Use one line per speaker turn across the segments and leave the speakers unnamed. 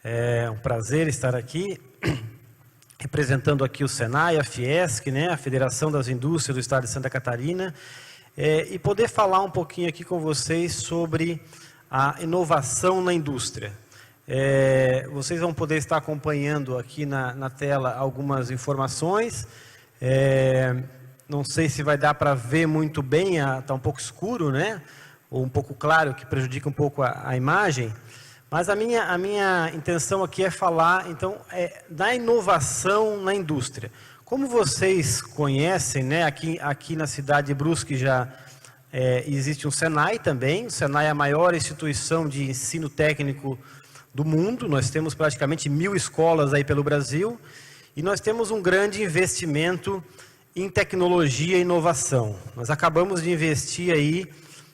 É um prazer estar aqui, representando aqui o Senai, a Fiesc, né, a Federação das Indústrias do Estado de Santa Catarina, e poder falar um pouquinho aqui com vocês sobre a inovação na indústria. Vocês vão poder estar acompanhando aqui na tela algumas informações. Não sei se vai dar para ver muito bem, está um pouco escuro, né? Ou um pouco claro, que prejudica um pouco a imagem. Mas a minha intenção aqui é falar, então, da inovação na indústria. Como vocês conhecem, né, aqui na cidade de Brusque já existe um Senai também. O Senai é a maior instituição de ensino técnico do mundo. Nós temos praticamente 1000 escolas aí pelo Brasil. E nós temos um grande investimento em tecnologia e inovação. Nós acabamos de investir aí,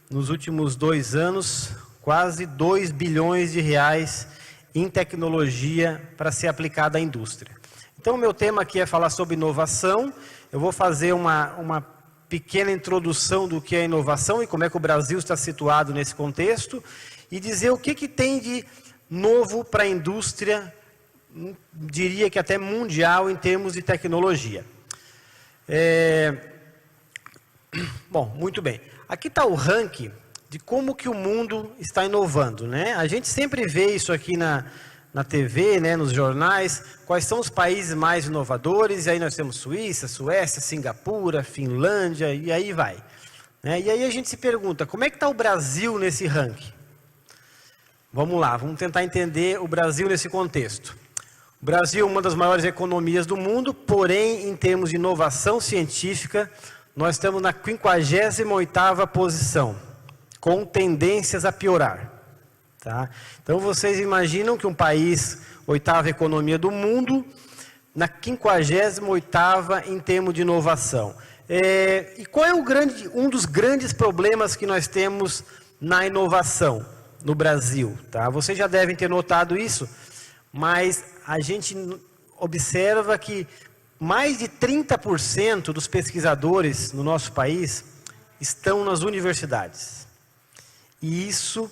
nos últimos 2 anos, quase 2 bilhões de reais em tecnologia para ser aplicada à indústria. Então, o meu tema aqui é falar sobre inovação. Eu vou fazer uma pequena introdução do que é inovação e como é que o Brasil está situado nesse contexto, e dizer o que tem de novo para a indústria, diria que até mundial, em termos de tecnologia. Bom, muito bem. Aqui está o ranking de como que o mundo está inovando, né? A gente sempre vê isso aqui na TV, né, nos jornais, quais são os países mais inovadores, e aí nós temos Suíça, Suécia, Singapura, Finlândia, e aí vai. Né? E aí a gente se pergunta, como é que está o Brasil nesse ranking? Vamos lá, vamos tentar entender o Brasil nesse contexto. O Brasil é uma das maiores economias do mundo, porém, em termos de inovação científica, nós estamos na 58ª posição, com tendências a piorar. Tá? Então, vocês imaginam que um país, 8ª economia do mundo, na 58ª em termos de inovação. E qual é um dos grandes problemas que nós temos na inovação no Brasil? Tá? Vocês já devem ter notado isso, mas a gente observa que mais de 30% dos pesquisadores no nosso país estão nas universidades. E isso,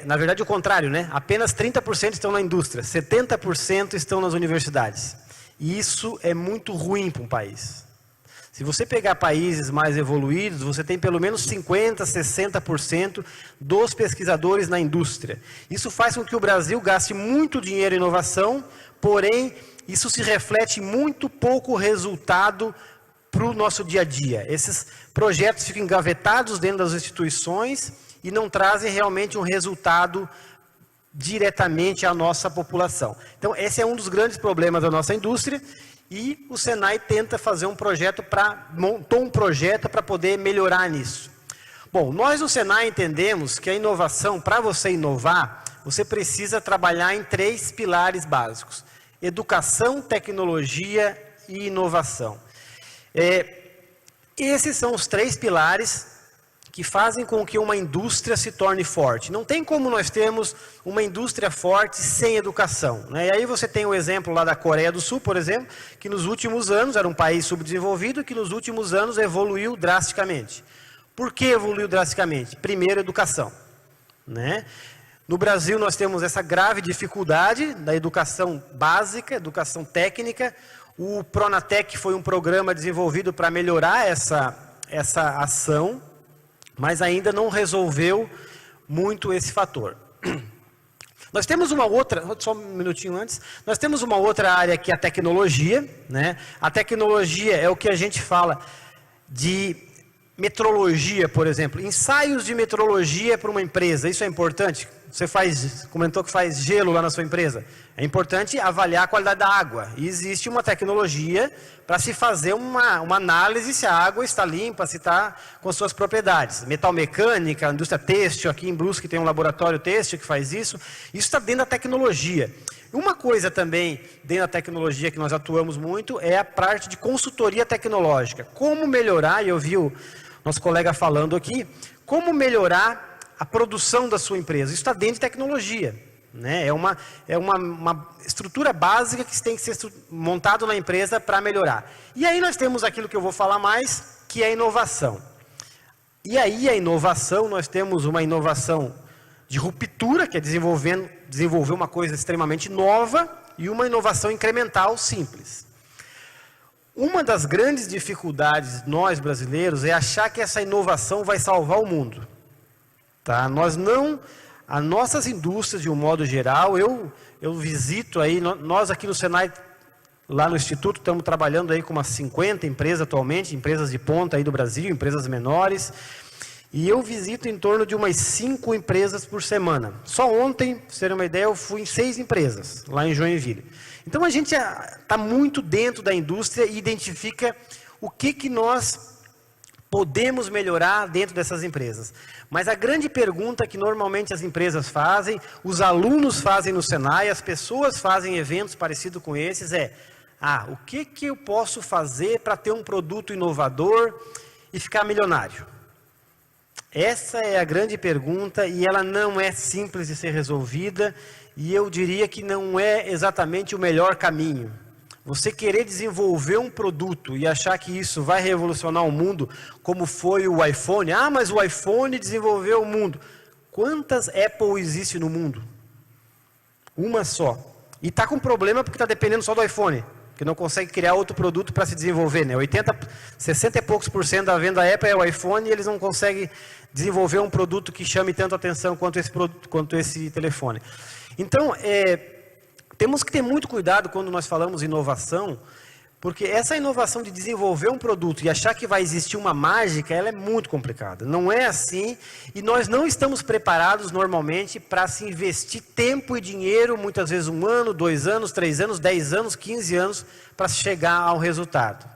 na verdade, o contrário, né? Apenas 30% estão na indústria, 70% estão nas universidades. E isso é muito ruim para um país. Se você pegar países mais evoluídos, você tem pelo menos 50%, 60% dos pesquisadores na indústria. Isso faz com que o Brasil gaste muito dinheiro em inovação, porém, isso se reflete em muito pouco resultado para o nosso dia a dia. Esses projetos ficam engavetados dentro das instituições e não trazem realmente um resultado diretamente à nossa população. Então, esse é um dos grandes problemas da nossa indústria, e o Senai tenta fazer montou um projeto para poder melhorar nisso. Bom, nós no Senai entendemos que a inovação, para você inovar, você precisa trabalhar em 3 pilares básicos: educação, tecnologia e inovação. Esses são os 3 pilares que fazem com que uma indústria se torne forte. Não tem como nós termos uma indústria forte sem educação. Né? E aí você tem o exemplo lá da Coreia do Sul, por exemplo, que nos últimos anos, era um país subdesenvolvido, que nos últimos anos evoluiu drasticamente. Por que evoluiu drasticamente? Primeiro, educação. Né? No Brasil nós temos essa grave dificuldade da educação básica, educação técnica. O Pronatec foi um programa desenvolvido para melhorar essa ação, mas ainda não resolveu muito esse fator. Nós temos uma outra, só um minutinho antes, nós temos uma outra área que é a tecnologia. Né? A tecnologia é o que a gente fala de metrologia, por exemplo, ensaios de metrologia para uma empresa. Isso é importante? Você comentou que faz gelo lá na sua empresa. É importante avaliar a qualidade da água. E existe uma tecnologia para se fazer uma análise se a água está limpa, se está com suas propriedades. Metalmecânica, indústria têxtil, aqui em Brusque tem um laboratório têxtil que faz isso. Isso está dentro da tecnologia. Uma coisa também dentro da tecnologia que nós atuamos muito é a parte de consultoria tecnológica. Como melhorar, e eu vi o nosso colega falando aqui, como melhorar a produção da sua empresa. Isso está dentro de tecnologia. Né? É uma estrutura básica que tem que ser montado na empresa para melhorar. E aí nós temos aquilo que eu vou falar mais, que é a inovação. E aí a inovação, nós temos uma inovação de ruptura, que é desenvolver uma coisa extremamente nova, e uma inovação incremental simples. Uma das grandes dificuldades de nós brasileiros é achar que essa inovação vai salvar o mundo. Tá? As nossas indústrias, de um modo geral, eu visito aí, nós aqui no Senai, lá no Instituto, estamos trabalhando aí com umas 50 empresas atualmente, empresas de ponta aí do Brasil, empresas menores, e eu visito em torno de umas 5 empresas por semana. Só ontem, para vocês terem uma ideia, eu fui em 6 empresas, lá em Joinville. Então a gente está muito dentro da indústria e identifica o que nós podemos melhorar dentro dessas empresas. Mas a grande pergunta que normalmente as empresas fazem, os alunos fazem no Senai, as pessoas fazem eventos parecidos com esses é: o que eu posso fazer para ter um produto inovador e ficar milionário? Essa é a grande pergunta e ela não é simples de ser resolvida e eu diria que não é exatamente o melhor caminho. Você querer desenvolver um produto e achar que isso vai revolucionar o mundo, como foi o iPhone. Mas o iPhone desenvolveu o mundo. Quantas Apple existe no mundo? Uma só. E está com problema porque está dependendo só do iPhone, que não consegue criar outro produto para se desenvolver, né? 60 e poucos % da venda da Apple é o iPhone e eles não conseguem desenvolver um produto que chame tanto atenção quanto esse telefone. Então, temos que ter muito cuidado quando nós falamos inovação, porque essa inovação de desenvolver um produto e achar que vai existir uma mágica, ela é muito complicada. Não é assim, e nós não estamos preparados normalmente para se investir tempo e dinheiro, muitas vezes 1 ano, 2 anos, 3 anos, 10 anos, 15 anos, para chegar ao resultado.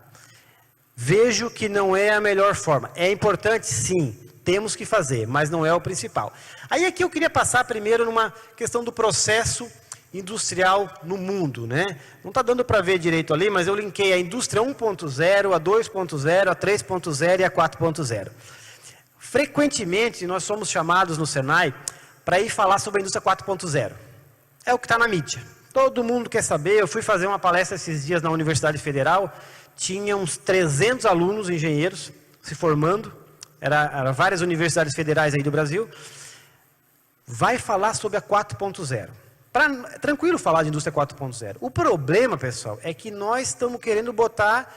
Vejo que não é a melhor forma. É importante, sim, temos que fazer, mas não é o principal. Aí aqui eu queria passar primeiro numa questão do processo industrial no mundo, né? Não está dando para ver direito ali, mas eu linkei a indústria 1.0, a 2.0, a 3.0 e a 4.0. Frequentemente, nós somos chamados no Senai para ir falar sobre a indústria 4.0. É o que está na mídia. Todo mundo quer saber. Eu fui fazer uma palestra esses dias na Universidade Federal, tinha uns 300 alunos engenheiros se formando, era várias universidades federais aí do Brasil. Vai falar sobre a 4.0. Tranquilo falar de indústria 4.0. O problema, pessoal, é que nós estamos querendo botar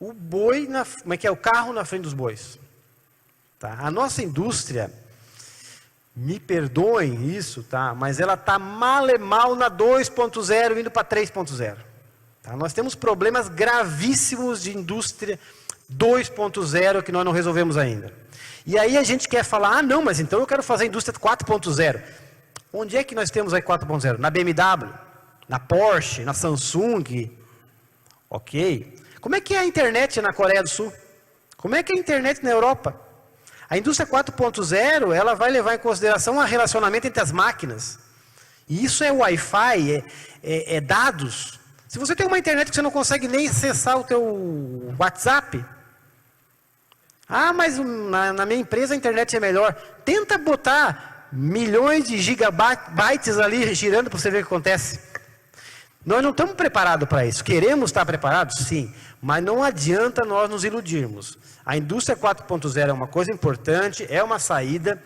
o boi, o carro na frente dos bois. Tá? A nossa indústria, me perdoem isso, tá? Mas ela está mal e mal na 2.0 indo para 3.0. Tá? Nós temos problemas gravíssimos de indústria 2.0 que nós não resolvemos ainda. E aí a gente quer falar, não, mas então eu quero fazer a indústria 4.0. Onde é que nós temos aí 4.0? Na BMW, na Porsche, na Samsung. Ok. Como é que é a internet na Coreia do Sul? Como é que é a internet na Europa? A indústria 4.0, ela vai levar em consideração o relacionamento entre as máquinas. E isso é Wi-Fi, é dados. Se você tem uma internet que você não consegue nem acessar o teu WhatsApp. Mas na minha empresa a internet é melhor. Tenta botar milhões de gigabytes ali girando para você ver o que acontece. Nós não estamos preparados para isso. Queremos estar preparados? Sim. Mas não adianta nós nos iludirmos. A indústria 4.0 é uma coisa importante, é uma saída,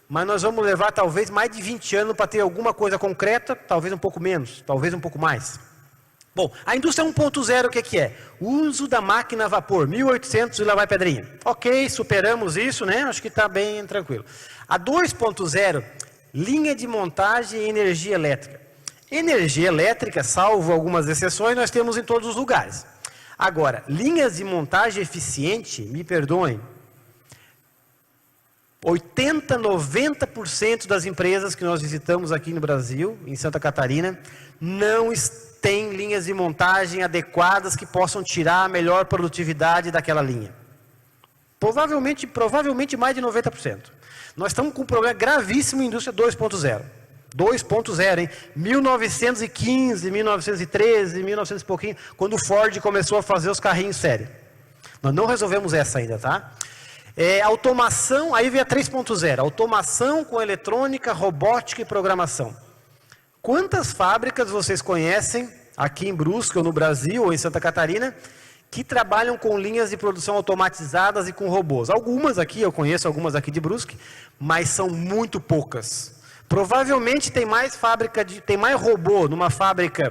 mas nós vamos levar talvez mais de 20 anos para ter alguma coisa concreta, talvez um pouco menos, talvez um pouco mais. Bom, a indústria 1.0 o que é? O uso da máquina a vapor, 1800 e lá vai pedrinha. Ok, superamos isso, né? Acho que está bem tranquilo. A 2.0, linha de montagem e energia elétrica. Energia elétrica, salvo algumas exceções, nós temos em todos os lugares. Agora, linhas de montagem eficiente, me perdoem, 80%, 90% das empresas que nós visitamos aqui no Brasil, em Santa Catarina, não têm linhas de montagem adequadas que possam tirar a melhor produtividade daquela linha. Provavelmente mais de 90%. Nós estamos com um problema gravíssimo em indústria 2.0. 2.0, hein? 1915, 1913, 1900 e pouquinho, quando o Ford começou a fazer os carrinhos série. Nós não resolvemos essa ainda, tá? Automação, aí vem a 3.0. Automação com eletrônica, robótica e programação. Quantas fábricas vocês conhecem, aqui em Brusque, ou no Brasil, ou em Santa Catarina, que trabalham com linhas de produção automatizadas e com robôs. Algumas aqui, eu conheço algumas aqui de Brusque, mas são muito poucas. Provavelmente tem mais robô numa fábrica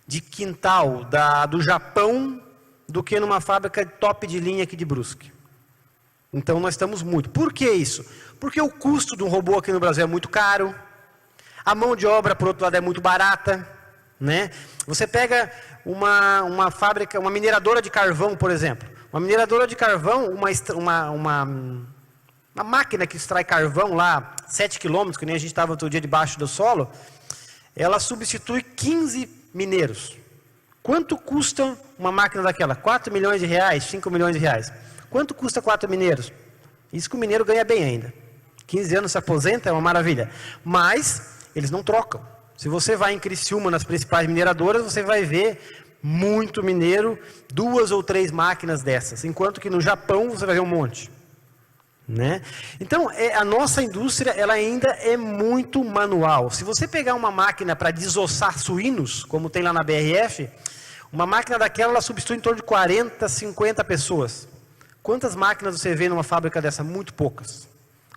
de quintal do Japão do que numa fábrica top de linha aqui de Brusque. Então nós estamos muito. Por que isso? Porque o custo de um robô aqui no Brasil é muito caro, a mão de obra, por outro lado, é muito barata, né? Você pega uma fábrica, uma mineradora de carvão, por exemplo. Uma mineradora de carvão, uma máquina que extrai carvão lá, 7 quilômetros, que nem a gente estava outro dia debaixo do solo, ela substitui 15 mineiros. Quanto custa uma máquina daquela? 4 milhões de reais, 5 milhões de reais. Quanto custa 4 mineiros? Isso que o mineiro ganha bem ainda. 15 anos se aposenta, é uma maravilha. Mas eles não trocam. Se você vai em Criciúma, nas principais mineradoras, você vai ver muito mineiro, 2 ou 3 máquinas dessas. Enquanto que no Japão você vai ver um monte. Né? Então, a nossa indústria ela ainda é muito manual. Se você pegar uma máquina para desossar suínos, como tem lá na BRF, uma máquina daquela ela substitui em torno de 40, 50 pessoas. Quantas máquinas você vê numa fábrica dessa? Muito poucas.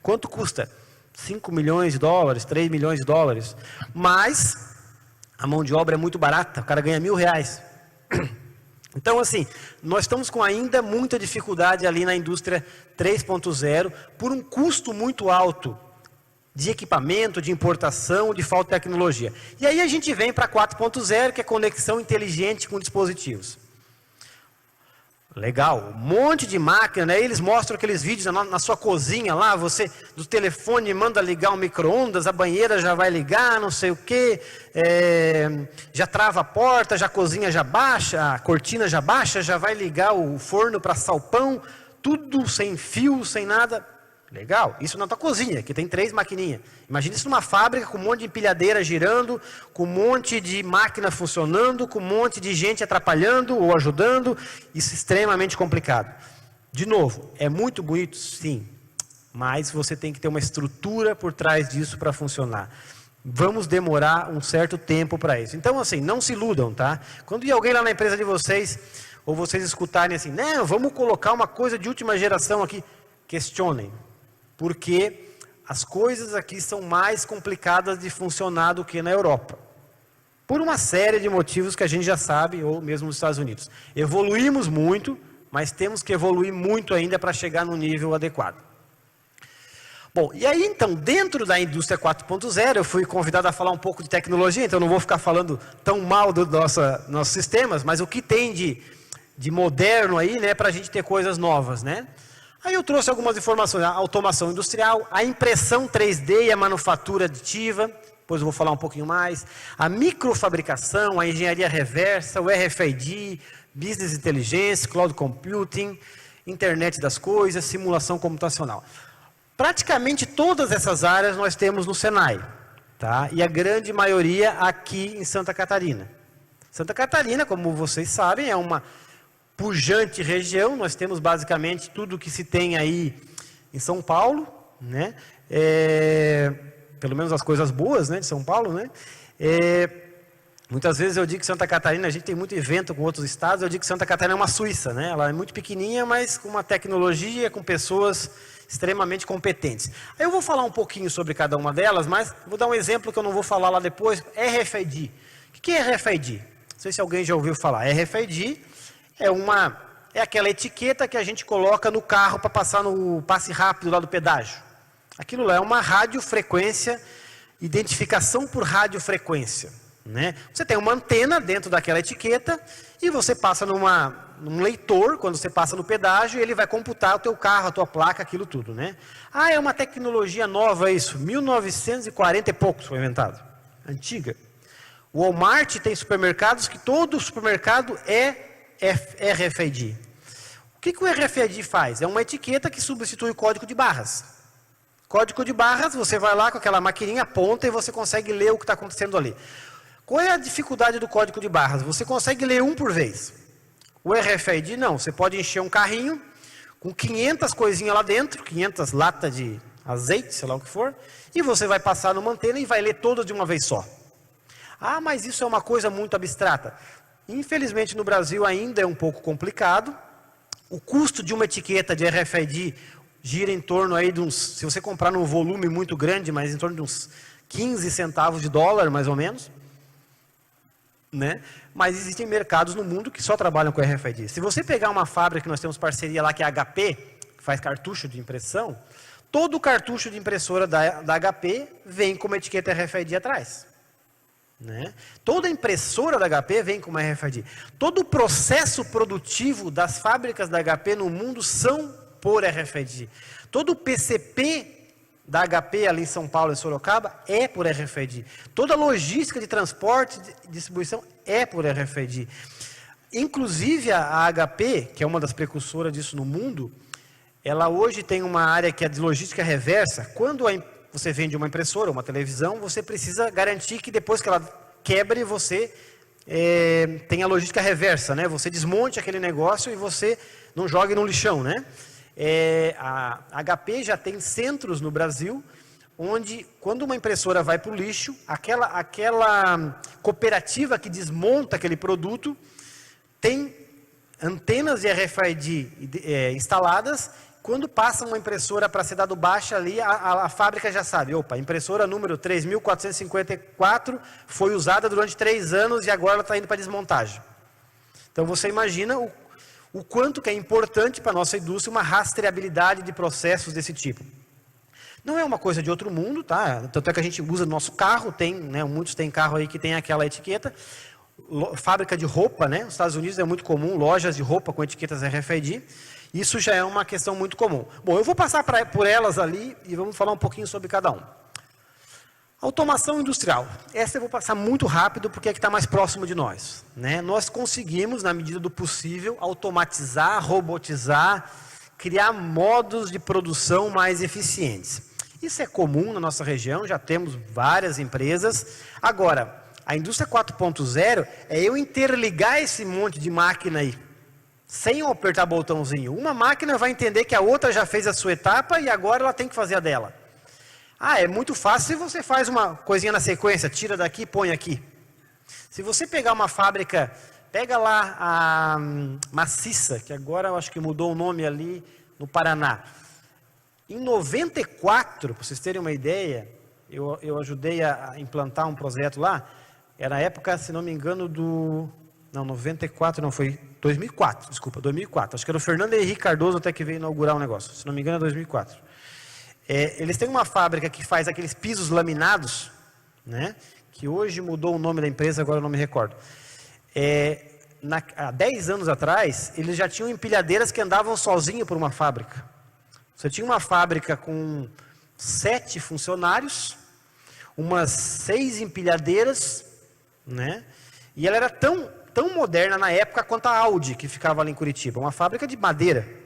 Quanto custa? 5 milhões de dólares, 3 milhões de dólares. Mas a mão de obra é muito barata, o cara ganha R$1.000. Então, assim, nós estamos com ainda muita dificuldade ali na indústria 3.0, por um custo muito alto de equipamento, de importação, de falta de tecnologia. E aí a gente vem para 4.0, que é conexão inteligente com dispositivos. Legal, um monte de máquina, né? Eles mostram aqueles vídeos na sua cozinha lá, você do telefone manda ligar um micro-ondas, a banheira já vai ligar, não sei o que, já trava a porta, já a cozinha já baixa, a cortina já baixa, já vai ligar o forno para assar o pão, tudo sem fio, sem nada. Legal, isso na tua cozinha, que tem 3 maquininhas. Imagina isso numa fábrica com um monte de empilhadeira girando, com um monte de máquina funcionando, com um monte de gente atrapalhando ou ajudando. Isso é extremamente complicado. De novo, é muito bonito, sim, mas você tem que ter uma estrutura por trás disso para funcionar. Vamos demorar um certo tempo para isso. Então, assim, não se iludam, tá? Quando ir alguém lá na empresa de vocês, ou vocês escutarem assim, não, vamos colocar uma coisa de última geração aqui, questionem. Porque as coisas aqui são mais complicadas de funcionar do que na Europa. Por uma série de motivos que a gente já sabe, ou mesmo nos Estados Unidos. Evoluímos muito, mas temos que evoluir muito ainda para chegar no nível adequado. Bom, e aí então, dentro da indústria 4.0, eu fui convidado a falar um pouco de tecnologia, então não vou ficar falando tão mal dos nossos sistemas, mas o que tem de moderno aí, né, para a gente ter coisas novas, né? Aí eu trouxe algumas informações, a automação industrial, a impressão 3D e a manufatura aditiva, depois eu vou falar um pouquinho mais, a microfabricação, a engenharia reversa, o RFID, business intelligence, cloud computing, internet das coisas, simulação computacional. Praticamente todas essas áreas nós temos no Senai, tá? E a grande maioria aqui em Santa Catarina. Santa Catarina, como vocês sabem, é uma pujante região, nós temos basicamente tudo que se tem aí em São Paulo, né? Pelo menos as coisas boas, né, de São Paulo, né? Muitas vezes eu digo que Santa Catarina, a gente tem muito evento com outros estados, eu digo que Santa Catarina é uma Suíça, né? Ela é muito pequenininha, mas com uma tecnologia, com pessoas extremamente competentes. Aí eu vou falar um pouquinho sobre cada uma delas, mas vou dar um exemplo que eu não vou falar lá depois, RFID. O que é RFID? Não sei se alguém já ouviu falar. RFID é aquela etiqueta que a gente coloca no carro para passar no passe rápido lá do pedágio. Aquilo lá é uma radiofrequência, identificação por radiofrequência, né? Você tem uma antena dentro daquela etiqueta e você passa num leitor, quando você passa no pedágio, ele vai computar o teu carro, a tua placa, aquilo tudo, né? Ah, é uma tecnologia nova isso, 1940 e poucos foi inventado, antiga. O Walmart tem supermercados que todo supermercado é RFID. O que o RFID faz? É uma etiqueta que substitui o código de barras. Código de barras, você vai lá com aquela maquininha, aponta e você consegue ler o que está acontecendo ali. Qual é a dificuldade do código de barras? Você consegue ler um por vez. O RFID não, você pode encher um carrinho com 500 coisinhas lá dentro, 500 latas de azeite, sei lá o que for, e você vai passar numa antena e vai ler todas de uma vez só. Ah, mas isso é uma coisa muito abstrata. Infelizmente, no Brasil ainda é um pouco complicado. O custo de uma etiqueta de RFID gira em torno aí de uns, se você comprar num volume muito grande, mas em torno de uns 15 centavos de dólar, mais ou menos. Né? Mas existem mercados no mundo que só trabalham com RFID. Se você pegar uma fábrica que nós temos parceria lá, que é a HP, que faz cartucho de impressão, todo cartucho de impressora da HP vem com uma etiqueta RFID atrás. Né? Toda impressora da HP vem com uma RFID. Todo o processo produtivo das fábricas da HP no mundo são por RFID. Todo o PCP da HP ali em São Paulo e Sorocaba é por RFID. Toda a logística de transporte e distribuição é por RFID. Inclusive a HP, que é uma das precursoras disso no mundo, ela hoje tem uma área que é de logística reversa. Quando você vende uma impressora, uma televisão, você precisa garantir que depois que ela quebre, você tem a logística reversa, né? Você desmonte aquele negócio e você não jogue no lixão, né? A HP já tem centros no Brasil, onde quando uma impressora vai para o lixo, aquela cooperativa que desmonta aquele produto, tem antenas de RFID instaladas. Quando passa uma impressora para ser dado baixa ali, a fábrica já sabe, opa, a impressora número 3.454 foi usada durante 3 anos e agora ela está indo para desmontagem. Então você imagina o quanto que é importante para a nossa indústria uma rastreabilidade de processos desse tipo. Não é uma coisa de outro mundo, tá? Tanto é que a gente usa no nosso carro, né, muitos têm carro aí que tem aquela etiqueta. Fábrica de roupa, né? Nos Estados Unidos é muito comum, lojas de roupa com etiquetas RFID. Isso já é uma questão muito comum. Bom, eu vou passar por elas ali e vamos falar um pouquinho sobre cada um. Automação industrial. Essa eu vou passar muito rápido porque é que está mais próximo de nós. Né? Nós conseguimos, na medida do possível, automatizar, robotizar, criar modos de produção mais eficientes. Isso é comum na nossa região, já temos várias empresas. Agora, a indústria 4.0 é eu interligar esse monte de máquina aí, sem eu apertar botãozinho. Uma máquina vai entender que a outra já fez a sua etapa e agora ela tem que fazer a dela. É muito fácil se você faz uma coisinha na sequência, tira daqui, põe aqui. Se você pegar uma fábrica, pega lá a Maciça, que agora eu acho que mudou o nome ali no Paraná. Em 94, para vocês terem uma ideia, eu ajudei a implantar um projeto lá, era a época, se não me engano, Não, 94 não, foi 2004, desculpa, 2004. Acho que era o Fernando Henrique Cardoso até que veio inaugurar um negócio, se não me engano é 2004. Eles têm uma fábrica que faz aqueles pisos laminados, né, que hoje mudou o nome da empresa, agora eu não me recordo. Há 10 anos atrás, eles já tinham empilhadeiras que andavam sozinho por uma fábrica. Você tinha uma fábrica com 7 funcionários, umas 6 empilhadeiras, né, e ela era tão moderna na época quanto a Audi, que ficava ali em Curitiba, uma fábrica de madeira.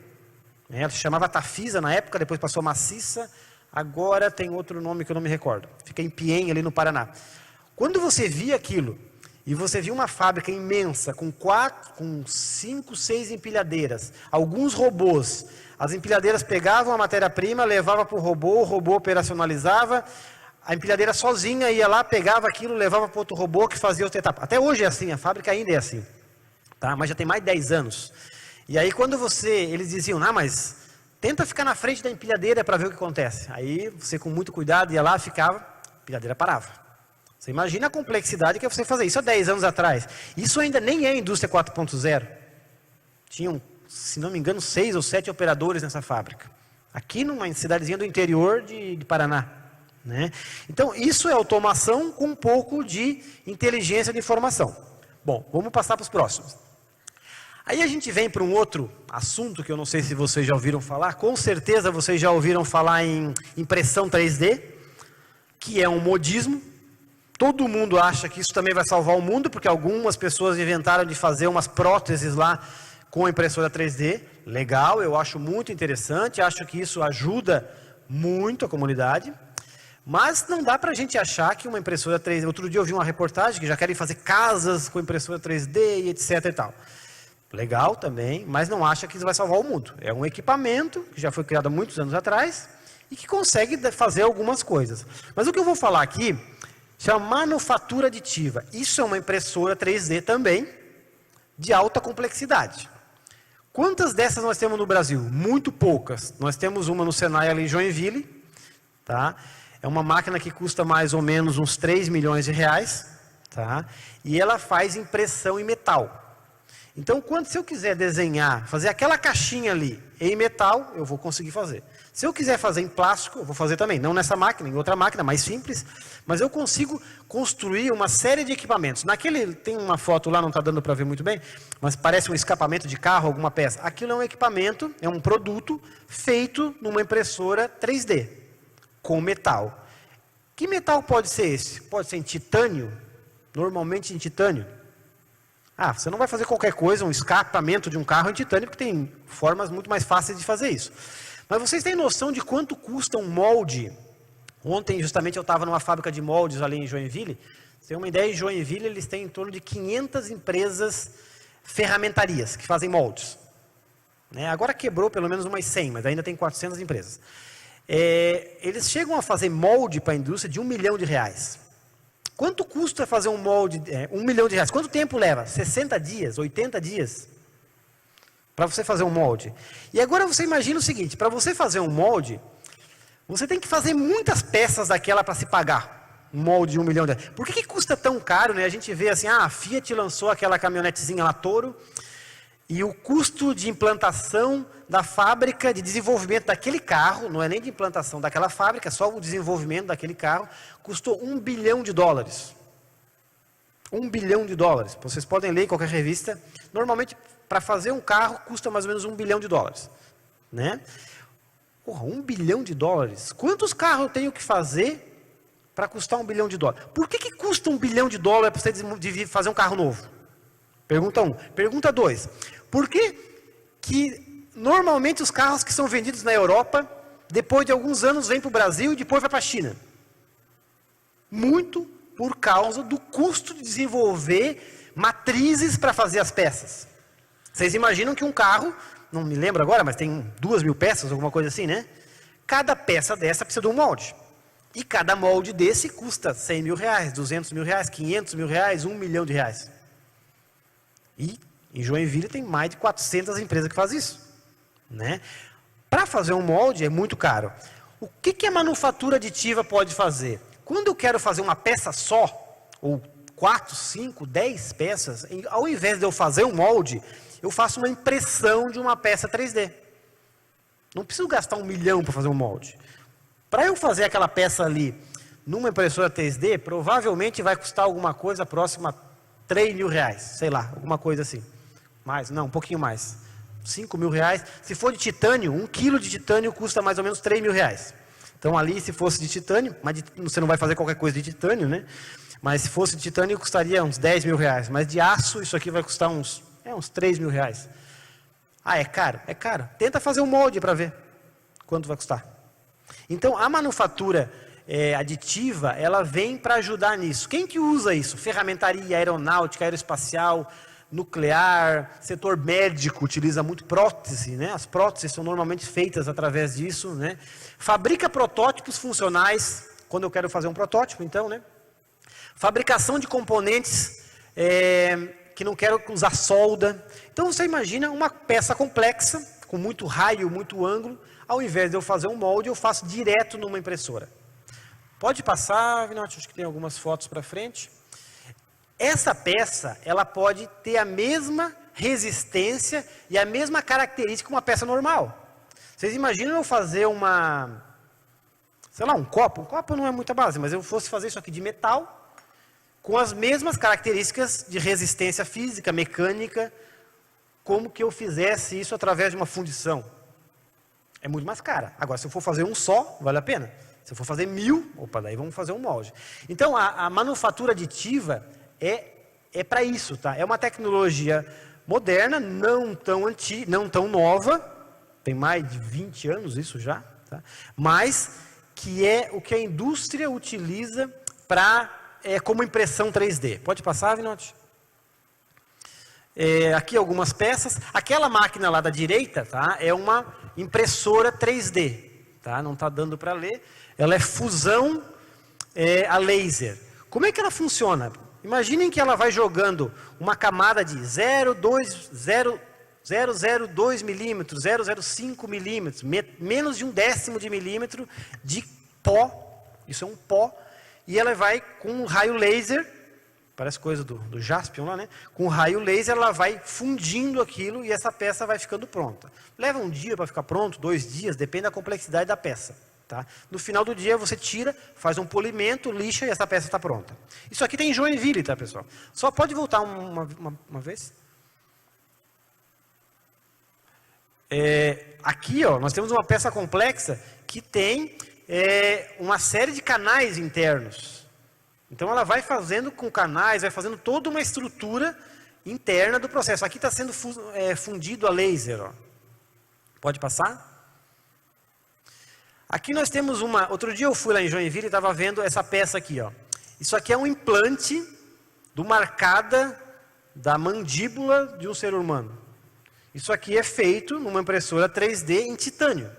Ela se chamava Tafisa na época, depois passou Maciça, agora tem outro nome que eu não me recordo. Fica em Piém, ali no Paraná. Quando você via aquilo, e você via uma fábrica imensa, com 5, 6 empilhadeiras, alguns robôs, as empilhadeiras pegavam a matéria-prima, levavam para o robô operacionalizava, a empilhadeira sozinha ia lá, pegava aquilo, levava para outro robô que fazia outra etapa. Até hoje é assim, a fábrica ainda é assim. Tá? Mas já tem mais de 10 anos. E aí quando eles diziam, mas tenta ficar na frente da empilhadeira para ver o que acontece. Aí você com muito cuidado ia lá, ficava, a empilhadeira parava. Você imagina a complexidade que é você fazer isso há 10 anos atrás. Isso ainda nem é indústria 4.0. Tinham, se não me engano, 6 ou 7 operadores nessa fábrica. Aqui numa cidadezinha do interior de Paraná. Né? Então, isso é automação com um pouco de inteligência de informação. Bom, vamos passar para os próximos. Aí a gente vem para um outro assunto que eu não sei se vocês já ouviram falar. Com certeza vocês já ouviram falar em impressão 3D, que é um modismo. Todo mundo acha que isso também vai salvar o mundo, porque algumas pessoas inventaram de fazer umas próteses lá com a impressora 3D. Legal, eu acho muito interessante, acho que isso ajuda muito a comunidade. Mas não dá para a gente achar que uma impressora 3D... Outro dia eu vi uma reportagem que já querem fazer casas com impressora 3D e etc e tal. Legal também, mas não acha que isso vai salvar o mundo. É um equipamento que já foi criado há muitos anos atrás e que consegue fazer algumas coisas. Mas o que eu vou falar aqui chama manufatura aditiva. Isso é uma impressora 3D também, de alta complexidade. Quantas dessas nós temos no Brasil? Muito poucas. Nós temos uma no Senai ali em Joinville, tá? É uma máquina que custa mais ou menos uns 3 milhões de reais, tá? E ela faz impressão em metal. Então, se eu quiser desenhar, fazer aquela caixinha ali em metal, eu vou conseguir fazer. Se eu quiser fazer em plástico, eu vou fazer também. Não nessa máquina, em outra máquina mais simples, mas eu consigo construir uma série de equipamentos. Tem uma foto lá, não está dando para ver muito bem, mas parece um escapamento de carro, alguma peça. Aquilo é um equipamento, é um produto feito numa impressora 3D, com metal. Que metal pode ser esse? Pode ser em titânio, normalmente em titânio. Você não vai fazer qualquer coisa, um escapamento de um carro em titânio, porque tem formas muito mais fáceis de fazer isso. Mas vocês têm noção de quanto custa um molde? Ontem, justamente, eu estava numa fábrica de moldes ali em Joinville. Você tem uma ideia, em Joinville eles têm em torno de 500 empresas ferramentarias que fazem moldes. Agora quebrou pelo menos umas 100, mas ainda tem 400 empresas. Eles chegam a fazer molde para a indústria de R$1 milhão. Quanto custa fazer um molde? R$1 milhão. Quanto tempo leva? 60 dias, 80 dias? Para você fazer um molde. E agora você imagina o seguinte, para você fazer um molde, você tem que fazer muitas peças daquela para se pagar. Um molde de R$1 milhão. Por que custa tão caro? A gente vê assim, a Fiat lançou aquela caminhonetezinha lá, Toro, e o custo de implantação da fábrica, de desenvolvimento daquele carro, não é nem de implantação daquela fábrica, só o desenvolvimento daquele carro, custou $1 bilhão. $1 bilhão. Vocês podem ler em qualquer revista. Normalmente, para fazer um carro, custa mais ou menos $1 bilhão. Porra, $1 bilhão? Quantos carros eu tenho que fazer para custar $1 bilhão? Por que custa $1 bilhão para você fazer um carro novo? Pergunta 1. Pergunta 2. Por que normalmente os carros que são vendidos na Europa, depois de alguns anos, vêm para o Brasil e depois vai para a China? Muito por causa do custo de desenvolver matrizes para fazer as peças. Vocês imaginam que um carro, não me lembro agora, mas tem 2.000 peças, alguma coisa assim, né? Cada peça dessa precisa de um molde. E cada molde desse custa R$100 mil, R$200 mil, R$500 mil, R$1 milhão. E em Joinville tem mais de 400 empresas que fazem isso. Para fazer um molde é muito caro. O que a manufatura aditiva pode fazer? Quando eu quero fazer uma peça só, ou 4, 5, 10 peças, ao invés de eu fazer um molde, eu faço uma impressão de uma peça 3D. Não preciso gastar $1 milhão para fazer um molde. Para eu fazer aquela peça ali, numa impressora 3D, provavelmente vai custar alguma coisa próxima a R$3 mil, sei lá, alguma coisa assim. Um pouquinho mais. R$5 mil. Se for de titânio, 1 quilo de titânio custa mais ou menos R$3 mil. Então ali, se fosse de titânio, mas você não vai fazer qualquer coisa de titânio, né? Mas se fosse de titânio, custaria uns R$10 mil. Mas de aço, isso aqui vai custar uns R$3 mil. É caro? É caro. Tenta fazer um molde para ver quanto vai custar. Então, a manufatura aditiva, ela vem para ajudar nisso. Quem que usa isso? Ferramentaria, aeronáutica, aeroespacial, nuclear, setor médico utiliza muito prótese, As próteses são normalmente feitas através disso, Fabrica protótipos funcionais, quando eu quero fazer um protótipo, então, Fabricação de componentes que não quero usar solda. Então, você imagina uma peça complexa, com muito raio, muito ângulo, ao invés de eu fazer um molde, eu faço direto numa impressora. Pode passar, Vinote, acho que tem algumas fotos para frente. Essa peça, ela pode ter a mesma resistência e a mesma característica que uma peça normal. Vocês imaginam eu fazer um copo? Um copo não é muita base, mas eu fosse fazer isso aqui de metal, com as mesmas características de resistência física, mecânica, como que eu fizesse isso através de uma fundição. É muito mais cara. Agora, se eu for fazer um só, vale a pena. Se eu for fazer 1000, daí vamos fazer um molde. Então, a manufatura aditiva é para isso, tá? É uma tecnologia moderna, não tão nova, tem mais de 20 anos isso já, tá? Mas que é o que a indústria utiliza como impressão 3D. Pode passar, Vinote? Aqui algumas peças. Aquela máquina lá da direita, tá? É uma impressora 3D, tá? Não está dando para ler. Ela é fusão a laser. Como é que ela funciona? Imaginem que ela vai jogando uma camada de 0,02 milímetros, 0,05 milímetros, menos de 1/10 de milímetro de pó, isso é um pó, e ela vai com um raio laser, parece coisa do Jaspion lá, né? Com um raio laser ela vai fundindo aquilo e essa peça vai ficando pronta. Leva um dia para ficar pronto, 2 dias, depende da complexidade da peça. Tá? No final do dia você tira, faz um polimento, lixa e essa peça está pronta. Isso aqui tem em Joinville, tá, pessoal? Só pode voltar uma vez? Aqui, ó, nós temos uma peça complexa que tem uma série de canais internos. Então ela vai fazendo com canais, vai fazendo toda uma estrutura interna do processo. Aqui está sendo fundido a laser. Ó. Pode passar? Aqui nós temos outro dia eu fui lá em Joinville e estava vendo essa peça aqui. Ó. Isso aqui é um implante de uma arcada da mandíbula de um ser humano. Isso aqui é feito numa impressora 3D em titânio.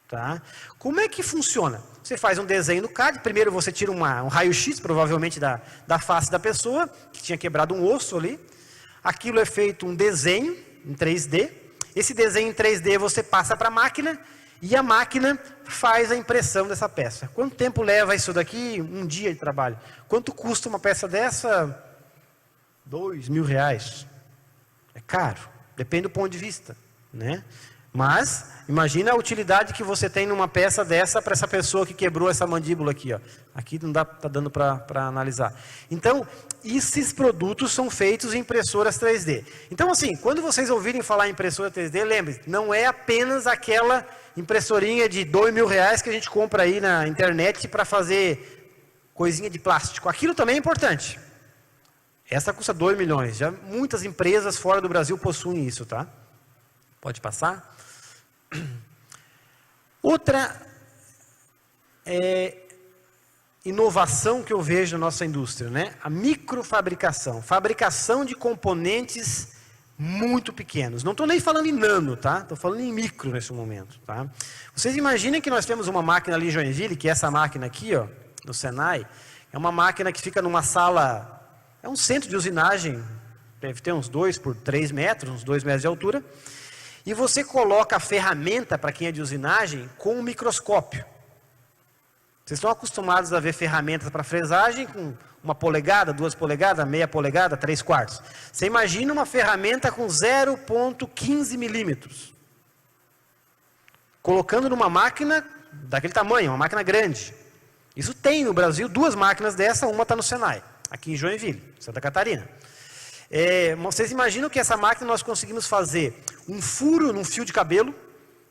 Tá? Como é que funciona? Você faz um desenho no CAD, primeiro você tira um raio-x, provavelmente da face da pessoa, que tinha quebrado um osso ali. Aquilo é feito um desenho em 3D. Esse desenho em 3D você passa para a máquina, e a máquina faz a impressão dessa peça. Quanto tempo leva isso daqui? Um dia de trabalho. Quanto custa uma peça dessa? R$2.000. É caro, depende do ponto de vista, né? Mas, imagina a utilidade que você tem numa peça dessa para essa pessoa que quebrou essa mandíbula aqui. Ó. Aqui não está dando para analisar. Então, esses produtos são feitos em impressoras 3D. Então, assim, quando vocês ouvirem falar em impressora 3D, lembre-se, não é apenas aquela impressorinha de R$2.000 que a gente compra aí na internet para fazer coisinha de plástico. Aquilo também é importante. Essa custa 2 milhões. Já muitas empresas fora do Brasil possuem isso, tá? Pode passar. Outra inovação que eu vejo na nossa indústria, né? A microfabricação. Fabricação de componentes muito pequenos. Não estou nem falando em nano, tá? Estou falando em micro nesse momento, tá? Vocês imaginem que nós temos uma máquina ali em Joinville, que é essa máquina aqui, ó, no Senai. É uma máquina que fica numa sala, é um centro de usinagem, deve ter uns 2 por 3 metros, uns 2 metros de altura. E você coloca a ferramenta, para quem é de usinagem, com um microscópio. Vocês estão acostumados a ver ferramentas para fresagem com 1 polegada, 2 polegadas, meia polegada, 3/4. Você imagina uma ferramenta com 0,15 milímetros. Colocando numa máquina daquele tamanho, uma máquina grande. Isso tem no Brasil 2 máquinas dessa, uma está no Senai, aqui em Joinville, Santa Catarina. Vocês imaginam que essa máquina nós conseguimos fazer um furo num fio de cabelo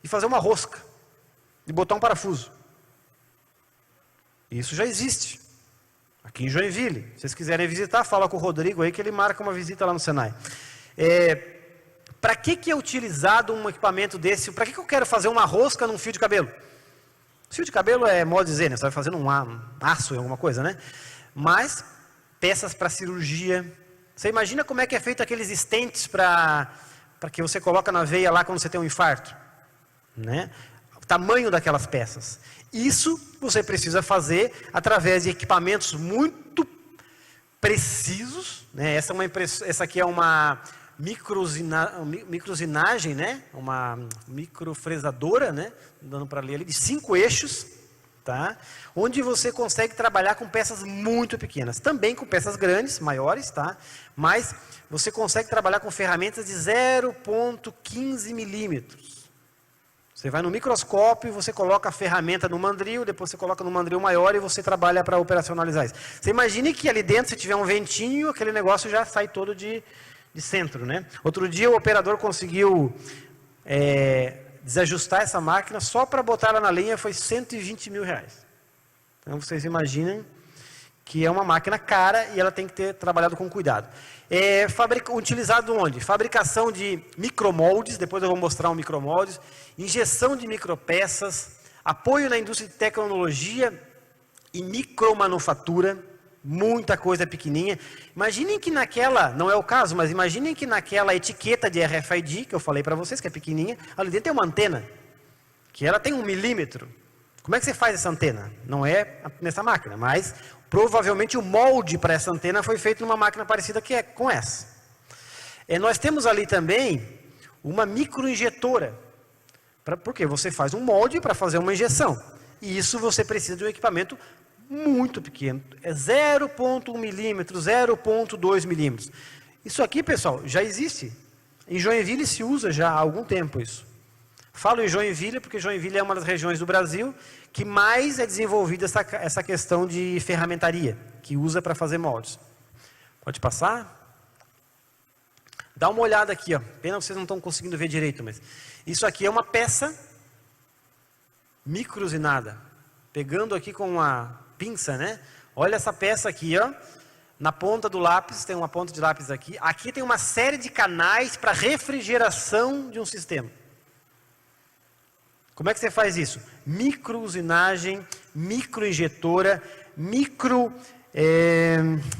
e fazer uma rosca e botar um parafuso. Isso já existe aqui em Joinville. Se vocês quiserem visitar, fala com o Rodrigo aí que ele marca uma visita lá no Senai. Para que é utilizado um equipamento desse? Para que eu quero fazer uma rosca num fio de cabelo? Fio de cabelo é modo de dizer, né? Você vai fazendo um aço em alguma coisa, né? Mas peças para cirurgia. Você imagina como é que é feito aqueles stents para que você coloca na veia lá quando você tem um infarto? Né? O tamanho daquelas peças. Isso você precisa fazer através de equipamentos muito precisos. Né? Essa aqui é uma microusinagem, né? Uma microfresadora, né? Dando para ler ali, de 5 eixos. Tá? Onde você consegue trabalhar com peças muito pequenas, também com peças grandes, maiores, tá? Mas você consegue trabalhar com ferramentas de 0,15 milímetros. Você vai no microscópio, você coloca a ferramenta no mandril, depois você coloca no mandril maior e você trabalha para operacionalizar isso. Você imagine que ali dentro, se tiver um ventinho, aquele negócio já sai todo de centro, né? Outro dia o operador conseguiu desajustar essa máquina, só para botar ela na linha foi R$120 mil. Então vocês imaginam que é uma máquina cara e ela tem que ter trabalhado com cuidado. Utilizado onde? Fabricação de micromoldes, depois eu vou mostrar um micromoldes, injeção de micropeças, apoio na indústria de tecnologia e micromanufatura, muita coisa pequenininha. Imaginem que naquela, não é o caso, mas imaginem que naquela etiqueta de RFID, que eu falei para vocês, que é pequenininha, ali dentro tem uma antena, que ela tem 1 milímetro. Como é que você faz essa antena? Não é nessa máquina, mas provavelmente o molde para essa antena foi feito numa máquina parecida que é com essa. Nós temos ali também uma microinjetora, porque você faz um molde para fazer uma injeção. E isso você precisa de um equipamento muito pequeno, é 0,1 milímetro, 0,2 milímetros. Isso aqui, pessoal, já existe. Em Joinville se usa já há algum tempo isso. Falo em Joinville porque Joinville é uma das regiões do Brasil que mais é desenvolvida essa questão de ferramentaria, que usa para fazer moldes. Pode passar? Dá uma olhada aqui, ó. Pena que vocês não estão conseguindo ver direito, mas isso aqui é uma peça microusinada. Pegando aqui com uma pinça, né? Olha essa peça aqui, ó. Na ponta do lápis, tem uma ponta de lápis aqui. Aqui tem uma série de canais para refrigeração de um sistema. Como é que você faz isso? Microusinagem, microinjetora, me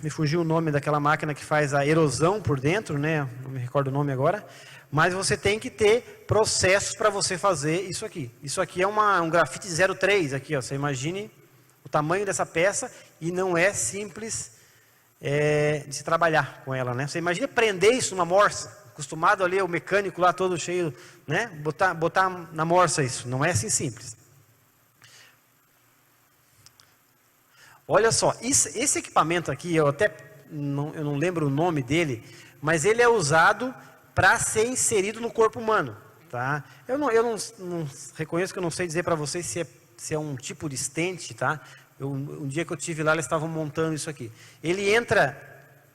fugiu o nome daquela máquina que faz a erosão por dentro, né? Não me recordo o nome agora. Mas você tem que ter processos para você fazer isso aqui. Isso aqui é um grafite 03 aqui, ó. Você imagine o tamanho dessa peça e não é simples de se trabalhar com ela, né? Você imagina prender isso numa morsa. Acostumado ali o mecânico lá todo cheio, né? Botar na morsa isso. Não é assim simples. Olha só, esse equipamento aqui, eu não lembro o nome dele, mas ele é usado para ser inserido no corpo humano, tá? Eu não reconheço que eu não sei dizer para vocês se é um tipo de stent, tá? Um dia que eu estive lá, eles estavam montando isso aqui. Ele entra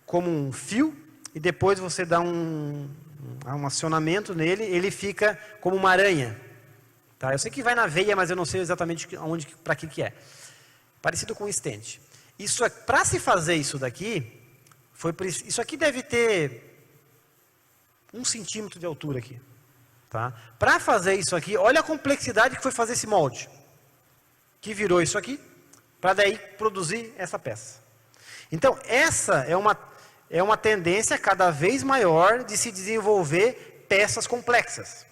como um fio e depois você dá um acionamento nele, ele fica como uma aranha, tá? Eu sei que vai na veia, mas eu não sei exatamente para que é. Parecido com um stent. Isso para se fazer isso daqui, isso aqui deve ter 1 centímetro de altura aqui, tá? Para fazer isso aqui, olha a complexidade que foi fazer esse molde, que virou isso aqui, para daí produzir essa peça. Então essa é uma tendência cada vez maior de se desenvolver peças complexas,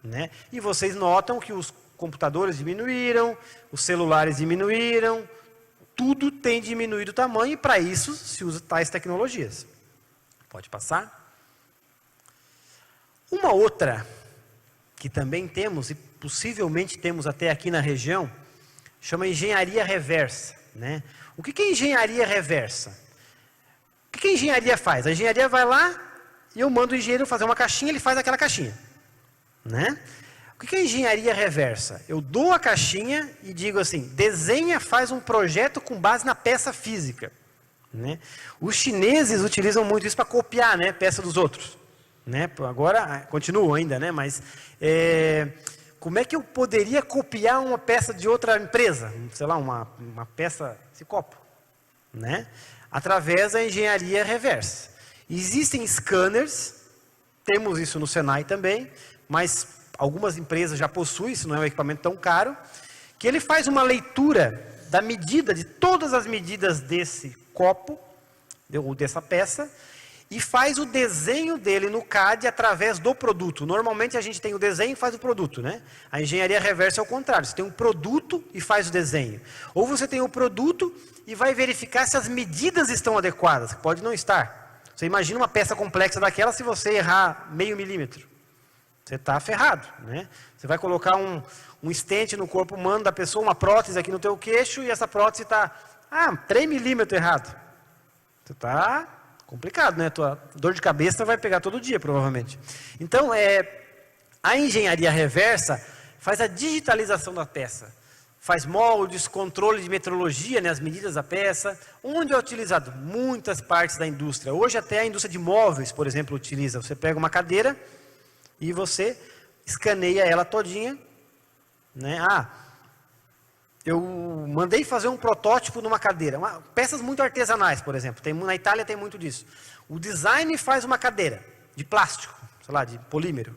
né? E vocês notam que os computadores diminuíram, os celulares diminuíram, tudo tem diminuído o tamanho e para isso se usa tais tecnologias. Pode passar. Uma outra que também temos e possivelmente temos até aqui na região, chama engenharia reversa, né? O que é engenharia reversa? O que a engenharia faz? A engenharia vai lá e eu mando o engenheiro fazer uma caixinha, ele faz aquela caixinha, né? O que é engenharia reversa? Eu dou a caixinha e digo assim, desenha, faz um projeto com base na peça física, né? Os chineses utilizam muito isso para copiar, né, peça dos outros, né? Agora, continuam ainda, né? Mas como é que eu poderia copiar uma peça de outra empresa? Sei lá, uma peça, esse copo, né? Através da engenharia reversa. Existem scanners, temos isso no Senai também, mas algumas empresas já possuem, isso não é um equipamento tão caro, que ele faz uma leitura da medida, de todas as medidas desse copo, ou dessa peça, e faz o desenho dele no CAD através do produto. Normalmente a gente tem o desenho e faz o produto, né? A engenharia reversa é o contrário, você tem um produto e faz o desenho. Ou você tem o produto e vai verificar se as medidas estão adequadas, que pode não estar. Você imagina uma peça complexa daquela, se você errar meio milímetro. Você está ferrado, né? Você vai colocar um stent no corpo humano da pessoa, uma prótese aqui no teu queixo, e essa prótese está 3 milímetros errado. Você está complicado, né? Tua dor de cabeça vai pegar todo dia, provavelmente. Então, a engenharia reversa faz a digitalização da peça. Faz moldes, controle de metrologia, né, as medidas da peça. Onde é utilizado? Muitas partes da indústria. Hoje até a indústria de móveis, por exemplo, utiliza. Você pega uma cadeira e você escaneia ela todinha, né? Eu mandei fazer um protótipo numa cadeira, peças muito artesanais, por exemplo, na Itália tem muito disso. O design faz uma cadeira de plástico, sei lá, de polímero,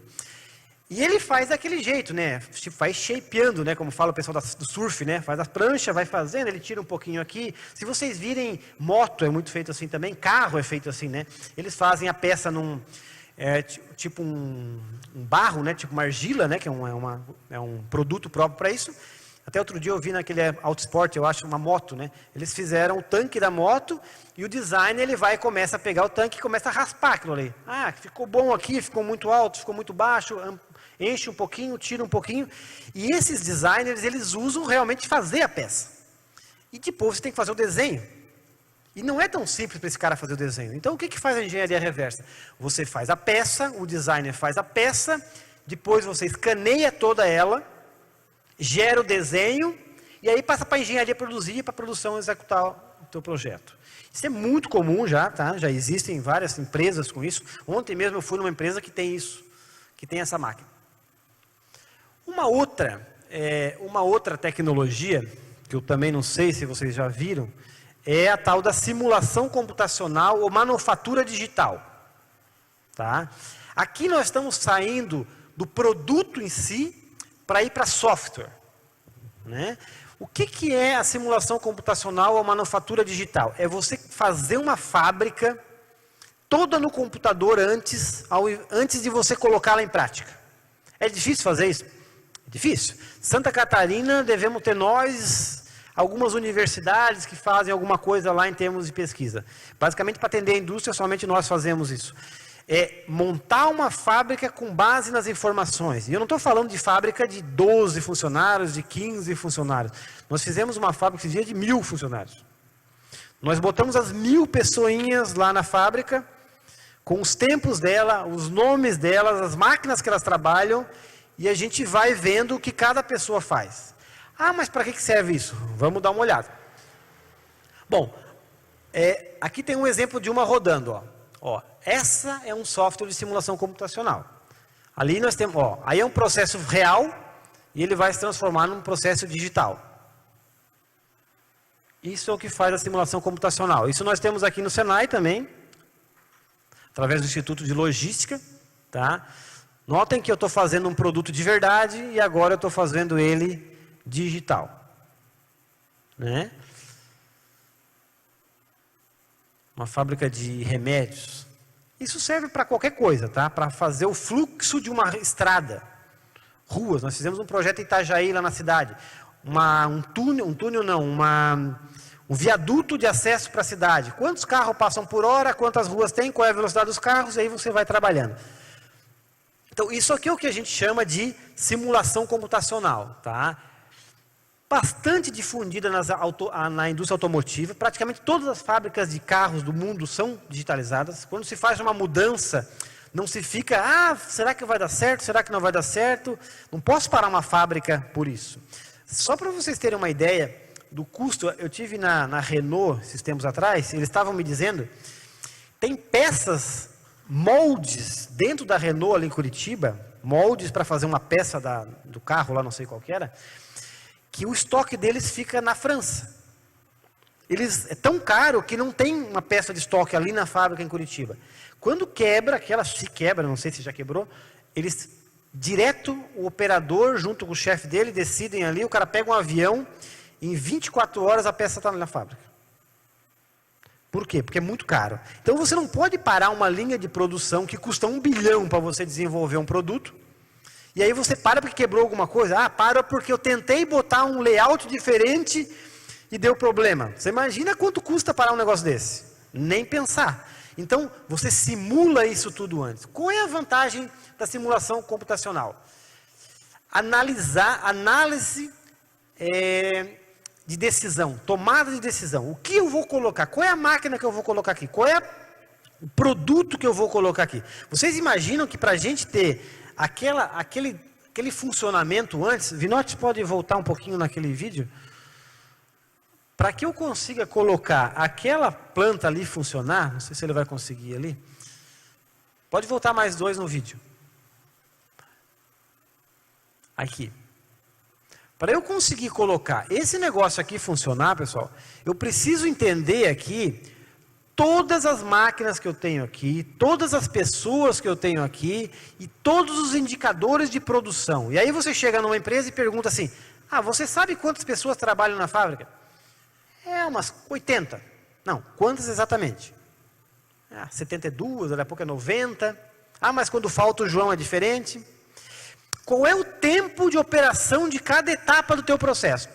e ele faz daquele jeito, né? Vai shapeando, né? Como fala o pessoal do surf, né? Faz a prancha, vai fazendo, ele tira um pouquinho aqui. Se vocês virem, moto é muito feito assim também, carro é feito assim, né? Eles fazem a peça tipo um barro, né? Tipo uma argila, né? Que é um produto próprio para isso. Até outro dia eu vi naquele Autosport, eu acho, uma moto, né? Eles fizeram o tanque da moto e o designer ele vai e começa a pegar o tanque e começa a raspar aquilo ali. Ah, ficou bom aqui, ficou muito alto, ficou muito baixo, enche um pouquinho, tira um pouquinho. E esses designers, eles usam realmente fazer a peça. E depois você tem que fazer o desenho. E não é tão simples para esse cara fazer o desenho. Então o que que faz a engenharia reversa? Você faz a peça, o designer faz a peça, depois você escaneia toda ela, gera o desenho, e aí passa para a engenharia produzir, para a produção executar o teu projeto. Isso é muito comum já, tá? Já existem várias empresas com isso. Ontem mesmo eu fui numa empresa que tem isso, que tem essa máquina. Uma outra tecnologia, que eu também não sei se vocês já viram, é a tal da simulação computacional ou manufatura digital. Tá? Aqui nós estamos saindo do produto em si para ir para software. Né? O que é a simulação computacional ou manufatura digital? É você fazer uma fábrica toda no computador antes de você colocá-la em prática. É difícil fazer isso? É difícil. Santa Catarina, devemos ter nós, algumas universidades que fazem alguma coisa lá em termos de pesquisa. Basicamente, para atender a indústria, somente nós fazemos isso. É montar uma fábrica com base nas informações. E eu não estou falando de fábrica de 12 funcionários, de 15 funcionários. Nós fizemos uma fábrica esse dia de 1000 funcionários. Nós botamos as 1000 pessoinhas lá na fábrica, com os tempos dela, os nomes delas, as máquinas que elas trabalham, e a gente vai vendo o que cada pessoa faz. Ah, mas para que serve isso? Vamos dar uma olhada. Bom, aqui tem um exemplo de uma rodando. Essa é um software de simulação computacional. Ali nós temos, aí é um processo real e ele vai se transformar num processo digital. Isso é o que faz a simulação computacional. Isso nós temos aqui no Senai também, através do Instituto de Logística. Tá? Notem que eu estou fazendo um produto de verdade e agora eu estou fazendo ele digital. Né? Uma fábrica de remédios. Isso serve para qualquer coisa, tá? Para fazer o fluxo de uma estrada. Ruas, nós fizemos um projeto em Itajaí, lá na cidade. Um viaduto de acesso para a cidade. Quantos carros passam por hora, quantas ruas tem, qual é a velocidade dos carros, e aí você vai trabalhando. Então, isso aqui é o que a gente chama de simulação computacional, tá? Bastante difundida na indústria automotiva. Praticamente todas as fábricas de carros do mundo são digitalizadas. Quando se faz uma mudança, não se fica, será que vai dar certo? Será que não vai dar certo? Não posso parar uma fábrica por isso. Só para vocês terem uma ideia do custo, eu tive na Renault, esses tempos atrás, eles estavam me dizendo, tem peças, moldes, dentro da Renault ali em Curitiba, moldes para fazer uma peça do carro lá, não sei qual que era, que o estoque deles fica na França. É tão caro que não tem uma peça de estoque ali na fábrica em Curitiba. Quando quebra, não sei se já quebrou, eles, direto, o operador, junto com o chefe dele, decidem ali, o cara pega um avião, em 24 horas a peça está na fábrica. Por quê? Porque é muito caro. Então você não pode parar uma linha de produção que custa 1 bilhão para você desenvolver um produto, e aí você para porque quebrou alguma coisa. Para porque eu tentei botar um layout diferente e deu problema. Você imagina quanto custa parar um negócio desse? Nem pensar. Então, você simula isso tudo antes. Qual é a vantagem da simulação computacional? Análise de decisão, tomada de decisão. O que eu vou colocar? Qual é a máquina que eu vou colocar aqui? Qual é o produto que eu vou colocar aqui? Vocês imaginam que para a gente ter aquele funcionamento antes, Vinotti pode voltar um pouquinho naquele vídeo? Para que eu consiga colocar aquela planta ali funcionar, não sei se ele vai conseguir ali, pode voltar mais 2 no vídeo. Aqui. Para eu conseguir colocar esse negócio aqui funcionar, pessoal, eu preciso entender aqui todas as máquinas que eu tenho aqui, todas as pessoas que eu tenho aqui e todos os indicadores de produção. E aí você chega numa empresa e pergunta assim, você sabe quantas pessoas trabalham na fábrica? Umas 80. Não, quantas exatamente? 72, daqui a pouco é 90. Mas quando falta o João é diferente. qual é o tempo de operação de cada etapa do teu processo?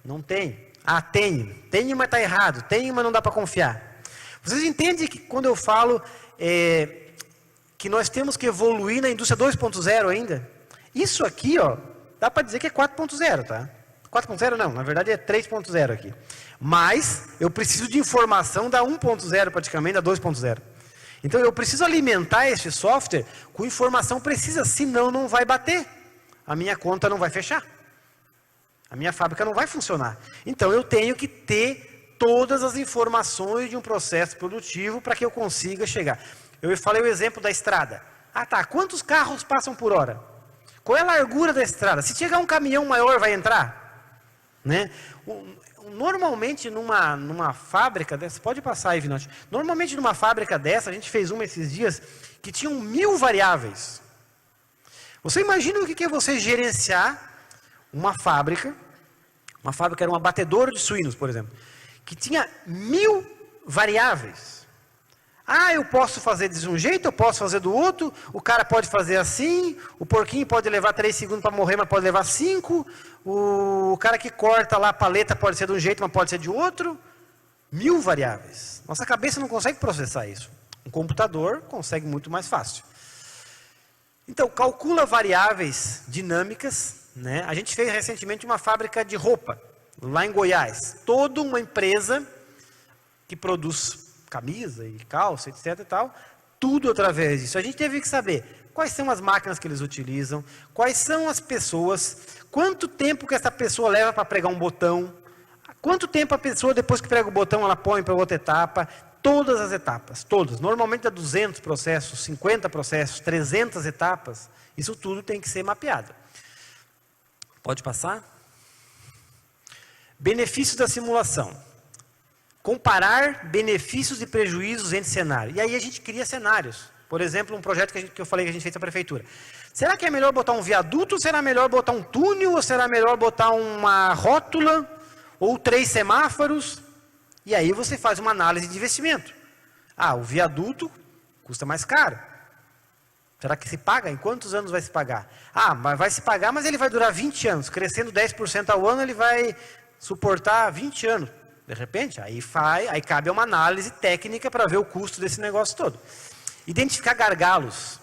Não tem. Ah, tenho, mas está errado, tenho, mas não dá para confiar. Vocês entendem que quando eu falo que nós temos que evoluir na indústria 2.0 ainda? Isso aqui, ó, dá para dizer que é 4.0, tá? 4.0 não, na verdade é 3.0 aqui. Mas eu preciso de informação da 1.0 praticamente, da 2.0. Então eu preciso alimentar esse software com informação precisa, senão não vai bater. A minha conta não vai fechar. A minha fábrica não vai funcionar. Então eu tenho que ter todas as informações de um processo produtivo para que eu consiga chegar. Eu falei o exemplo da estrada. Ah tá, quantos carros passam por hora? Qual é a largura da estrada? Se chegar um caminhão maior, vai entrar? Né? Normalmente numa fábrica dessa, pode passar aí, Vinote. Normalmente numa fábrica dessa, a gente fez uma esses dias, que tinham 1000 variáveis. Você imagina o que é você gerenciar uma fábrica era um abatedouro de suínos, por exemplo, que tinha 1000 variáveis. Ah, eu posso fazer de um jeito, eu posso fazer do outro, o cara pode fazer assim, o porquinho pode levar 3 segundos para morrer, mas pode levar 5, o cara que corta lá a paleta pode ser de um jeito, mas pode ser de outro. 1000 variáveis. Nossa cabeça não consegue processar isso. Um computador consegue muito mais fácil. Então, calcula variáveis dinâmicas, né? A gente fez recentemente uma fábrica de roupa, lá em Goiás. Toda uma empresa que produz camisa e calça, etc. e tal, tudo através disso. A gente teve que saber quais são as máquinas que eles utilizam, quais são as pessoas, quanto tempo que essa pessoa leva para pregar um botão, quanto tempo a pessoa, depois que prega o botão, ela põe para outra etapa, todas as etapas, todas. Normalmente dá 200 processos, 50 processos, 300 etapas, isso tudo tem que ser mapeado. Pode passar? Benefícios da simulação. Comparar benefícios e prejuízos entre cenários. E aí a gente cria cenários. Por exemplo, um projeto que eu falei que a gente fez na prefeitura. Será que é melhor botar um viaduto, ou será melhor botar um túnel, ou será melhor botar uma rótula, ou 3 semáforos? E aí você faz uma análise de investimento. Ah, o viaduto custa mais caro. Será que se paga? Em quantos anos vai se pagar? Ah, mas vai se pagar, mas ele vai durar 20 anos. Crescendo 10% ao ano, ele vai suportar 20 anos. De repente, aí cabe uma análise técnica para ver o custo desse negócio todo. Identificar gargalos.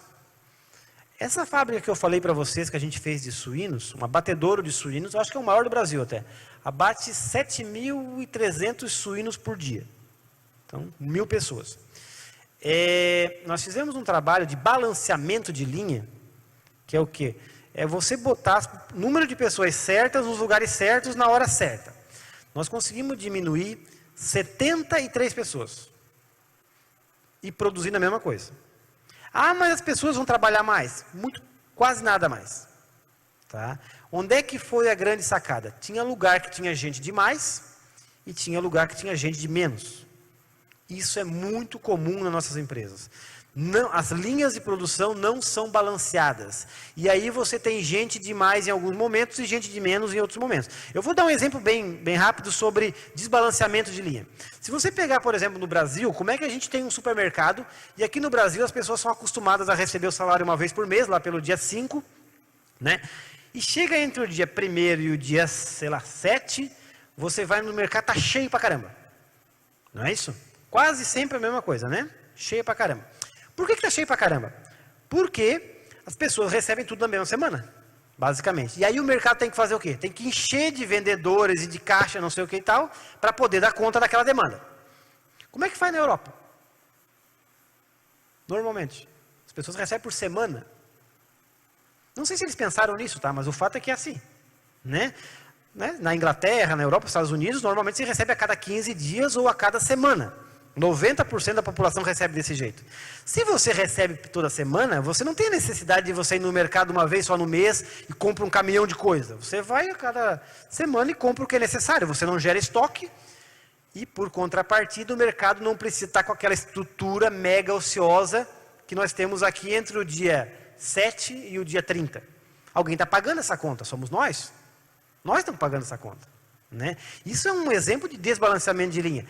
Essa fábrica que eu falei para vocês que a gente fez de suínos, um abatedouro de suínos, eu acho que é o maior do Brasil até. Abate 7.300 suínos por dia. Então, 1000 pessoas. Nós fizemos um trabalho de balanceamento de linha, que é o quê? É você botar o número de pessoas certas nos lugares certos na hora certa. Nós conseguimos diminuir 73 pessoas e produzindo a mesma coisa. Ah, mas as pessoas vão trabalhar mais? Quase nada mais. Tá? Onde é que foi a grande sacada? Tinha lugar que tinha gente de mais e tinha lugar que tinha gente de menos. Isso é muito comum nas nossas empresas. Não, as linhas de produção não são balanceadas. E aí você tem gente de mais em alguns momentos e gente de menos em outros momentos. Eu vou dar um exemplo bem rápido sobre desbalanceamento de linha. Se você pegar, por exemplo, no Brasil, como é que a gente tem um supermercado, e aqui no Brasil as pessoas são acostumadas a receber o salário uma vez por mês, lá pelo dia 5, né? E chega entre o dia 1º e o dia, 7, você vai no mercado, tá cheio pra caramba. Não é isso? Quase sempre a mesma coisa, né? Cheio pra caramba. Por que está cheio pra caramba? Porque as pessoas recebem tudo na mesma semana, basicamente. E aí o mercado tem que fazer o quê? Tem que encher de vendedores e de caixa, não sei o que e tal, para poder dar conta daquela demanda. Como é que faz na Europa? Normalmente, as pessoas recebem por semana. Não sei se eles pensaram nisso, tá? Mas o fato é que é assim, né? Na Inglaterra, na Europa, nos Estados Unidos, normalmente se recebe a cada 15 dias ou a cada semana. 90% da população recebe desse jeito. Se você recebe toda semana, você não tem necessidade de você ir no mercado uma vez só no mês e compra um caminhão de coisa. Você vai a cada semana e compra o que é necessário. Você não gera estoque e, por contrapartida, o mercado não precisa estar com aquela estrutura mega ociosa que nós temos aqui entre o dia 7 e o dia 30. Alguém está pagando essa conta, somos nós. Nós estamos pagando essa conta. Né? Isso é um exemplo de desbalanceamento de linha.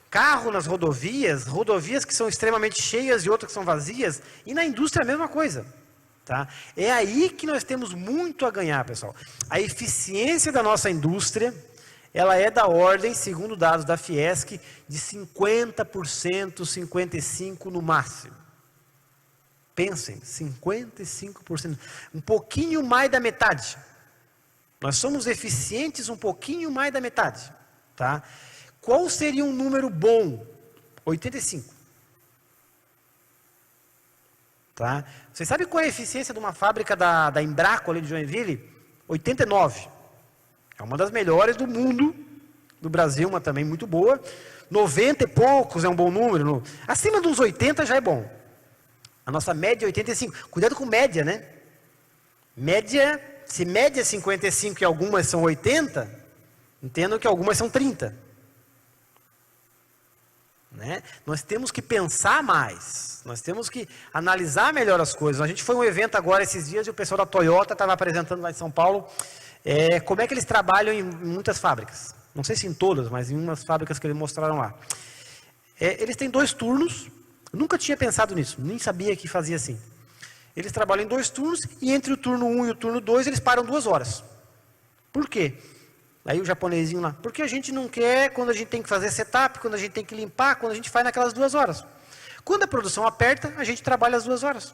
Carro nas rodovias que são extremamente cheias e outras que são vazias, e na indústria é a mesma coisa. Tá? É aí que nós temos muito a ganhar, pessoal. A eficiência da nossa indústria, ela é da ordem, segundo dados da Fiesc, de 50%, 55% no máximo. Pensem, 55%, um pouquinho mais da metade. Nós somos eficientes um pouquinho mais da metade. Tá? Qual seria um número bom? 85%. Tá? Vocês sabem qual é a eficiência de uma fábrica da Embraco ali de Joinville? 89%. É uma das melhores do mundo, do Brasil, uma também muito boa. 90 e poucos é um bom número. Acima dos 80 já é bom. A nossa média é 85. Cuidado com média, né? Média, se média é 55 e algumas são 80, entendo que algumas são 30. Né? Nós temos que pensar mais, nós temos que analisar melhor as coisas. A gente foi a um evento agora esses dias e o pessoal da Toyota estava apresentando lá em São Paulo como é que eles trabalham em muitas fábricas. Não sei se em todas, mas em umas fábricas que eles mostraram lá. Eles têm 2 turnos, eu nunca tinha pensado nisso, nem sabia que fazia assim. Eles trabalham em 2 turnos e entre o turno 1 e o turno 2 eles param 2 horas. Por quê? Aí o japonesinho lá, porque a gente não quer quando a gente tem que fazer setup, quando a gente tem que limpar, quando a gente faz naquelas 2 horas. Quando a produção aperta, a gente trabalha as 2 horas.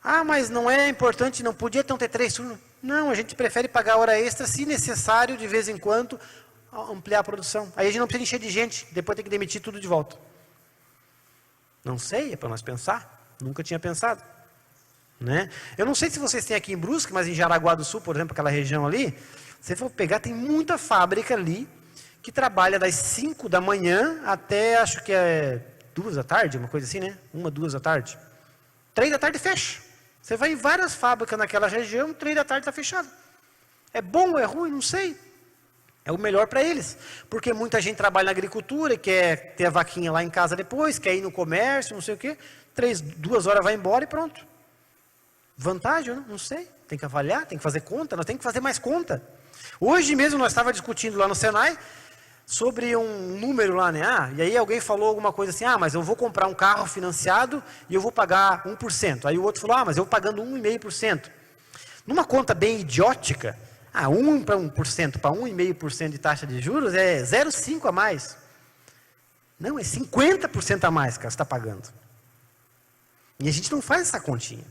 Ah, mas não é importante, não podia então ter 3 turnos? Não, a gente prefere pagar hora extra, se necessário, de vez em quando, ampliar a produção. Aí a gente não precisa encher de gente, depois tem que demitir tudo de volta. Não sei, é para nós pensar. Nunca tinha pensado. Né? Eu não sei se vocês têm aqui em Brusque, mas em Jaraguá do Sul, por exemplo, aquela região ali, se for pegar, tem muita fábrica ali que trabalha das 5 da manhã até, acho que é 2 da tarde, uma coisa assim, né? 1, 2 da tarde. 3 da tarde fecha. Você vai em várias fábricas naquela região, 3 da tarde está fechado. É bom ou é ruim? Não sei. É o melhor para eles. Porque muita gente trabalha na agricultura e quer ter a vaquinha lá em casa depois, quer ir no comércio, não sei o quê. 2 horas vai embora e pronto. Vantagem? Não sei. Tem que avaliar, tem que fazer conta, nós temos que fazer mais conta. Hoje mesmo nós estávamos discutindo lá no Senai sobre um número lá, né? E aí alguém falou alguma coisa assim, mas eu vou comprar um carro financiado e eu vou pagar 1%. Aí o outro falou, mas eu vou pagando 1,5%. Numa conta bem idiótica, 1 para 1% para 1,5% de taxa de juros é 0,5 a mais. Não, é 50% a mais que você está pagando. E a gente não faz essa continha.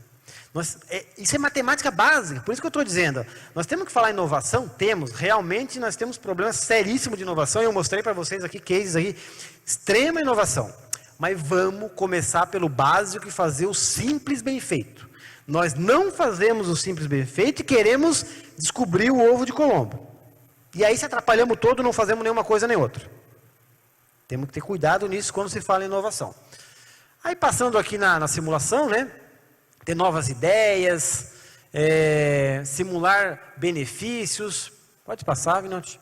Isso é matemática básica, por isso que eu estou dizendo. Nós temos que falar inovação? Realmente nós temos problemas seríssimos de inovação, e eu mostrei para vocês aqui cases aí, extrema inovação. Mas vamos começar pelo básico e fazer o simples bem feito. Nós não fazemos o simples bem feito e queremos descobrir o ovo de Colombo. E aí se atrapalhamos todo, não fazemos nenhuma coisa nem outra. Temos que ter cuidado nisso quando se fala em inovação. Aí passando aqui na simulação, né? Ter novas ideias, simular benefícios. Pode passar, Vinote.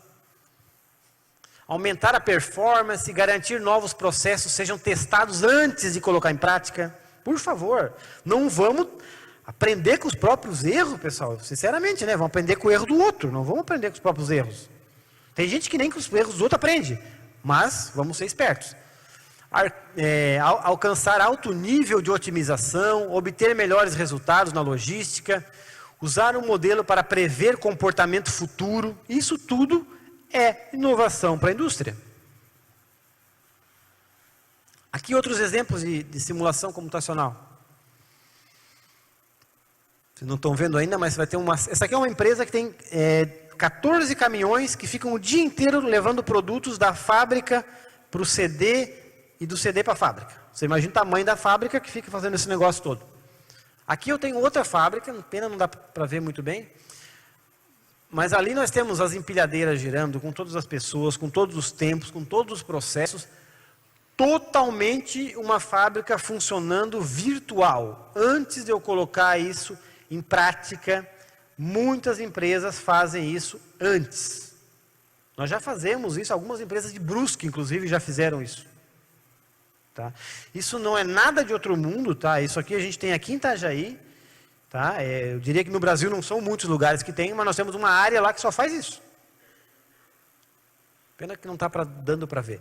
Aumentar a performance, garantir novos processos sejam testados antes de colocar em prática. Por favor, não vamos aprender com os próprios erros, pessoal. Sinceramente, né? Vamos aprender com o erro do outro, não vamos aprender com os próprios erros. Tem gente que nem com os erros dos outros aprende, mas vamos ser espertos. Alcançar alto nível de otimização, obter melhores resultados na logística, usar um modelo para prever comportamento futuro, isso tudo é inovação para a indústria. Aqui outros exemplos de simulação computacional. Vocês não estão vendo ainda, mas vai ter essa aqui é uma empresa que tem 14 caminhões que ficam o dia inteiro levando produtos da fábrica para o CD e do CD para a fábrica. Você imagina o tamanho da fábrica que fica fazendo esse negócio todo. Aqui eu tenho outra fábrica, pena não dá para ver muito bem, mas ali nós temos as empilhadeiras girando com todas as pessoas, com todos os tempos, com todos os processos, totalmente uma fábrica funcionando virtual. Antes de eu colocar isso em prática, muitas empresas fazem isso antes. Nós já fazemos isso, algumas empresas de Brusque, inclusive, já fizeram isso. Tá? Isso não é nada de outro mundo, tá? Isso aqui a gente tem aqui em Itajaí, tá? Eu diria que no Brasil não são muitos lugares que tem, mas nós temos uma área lá que só faz isso. Pena que não está dando para ver.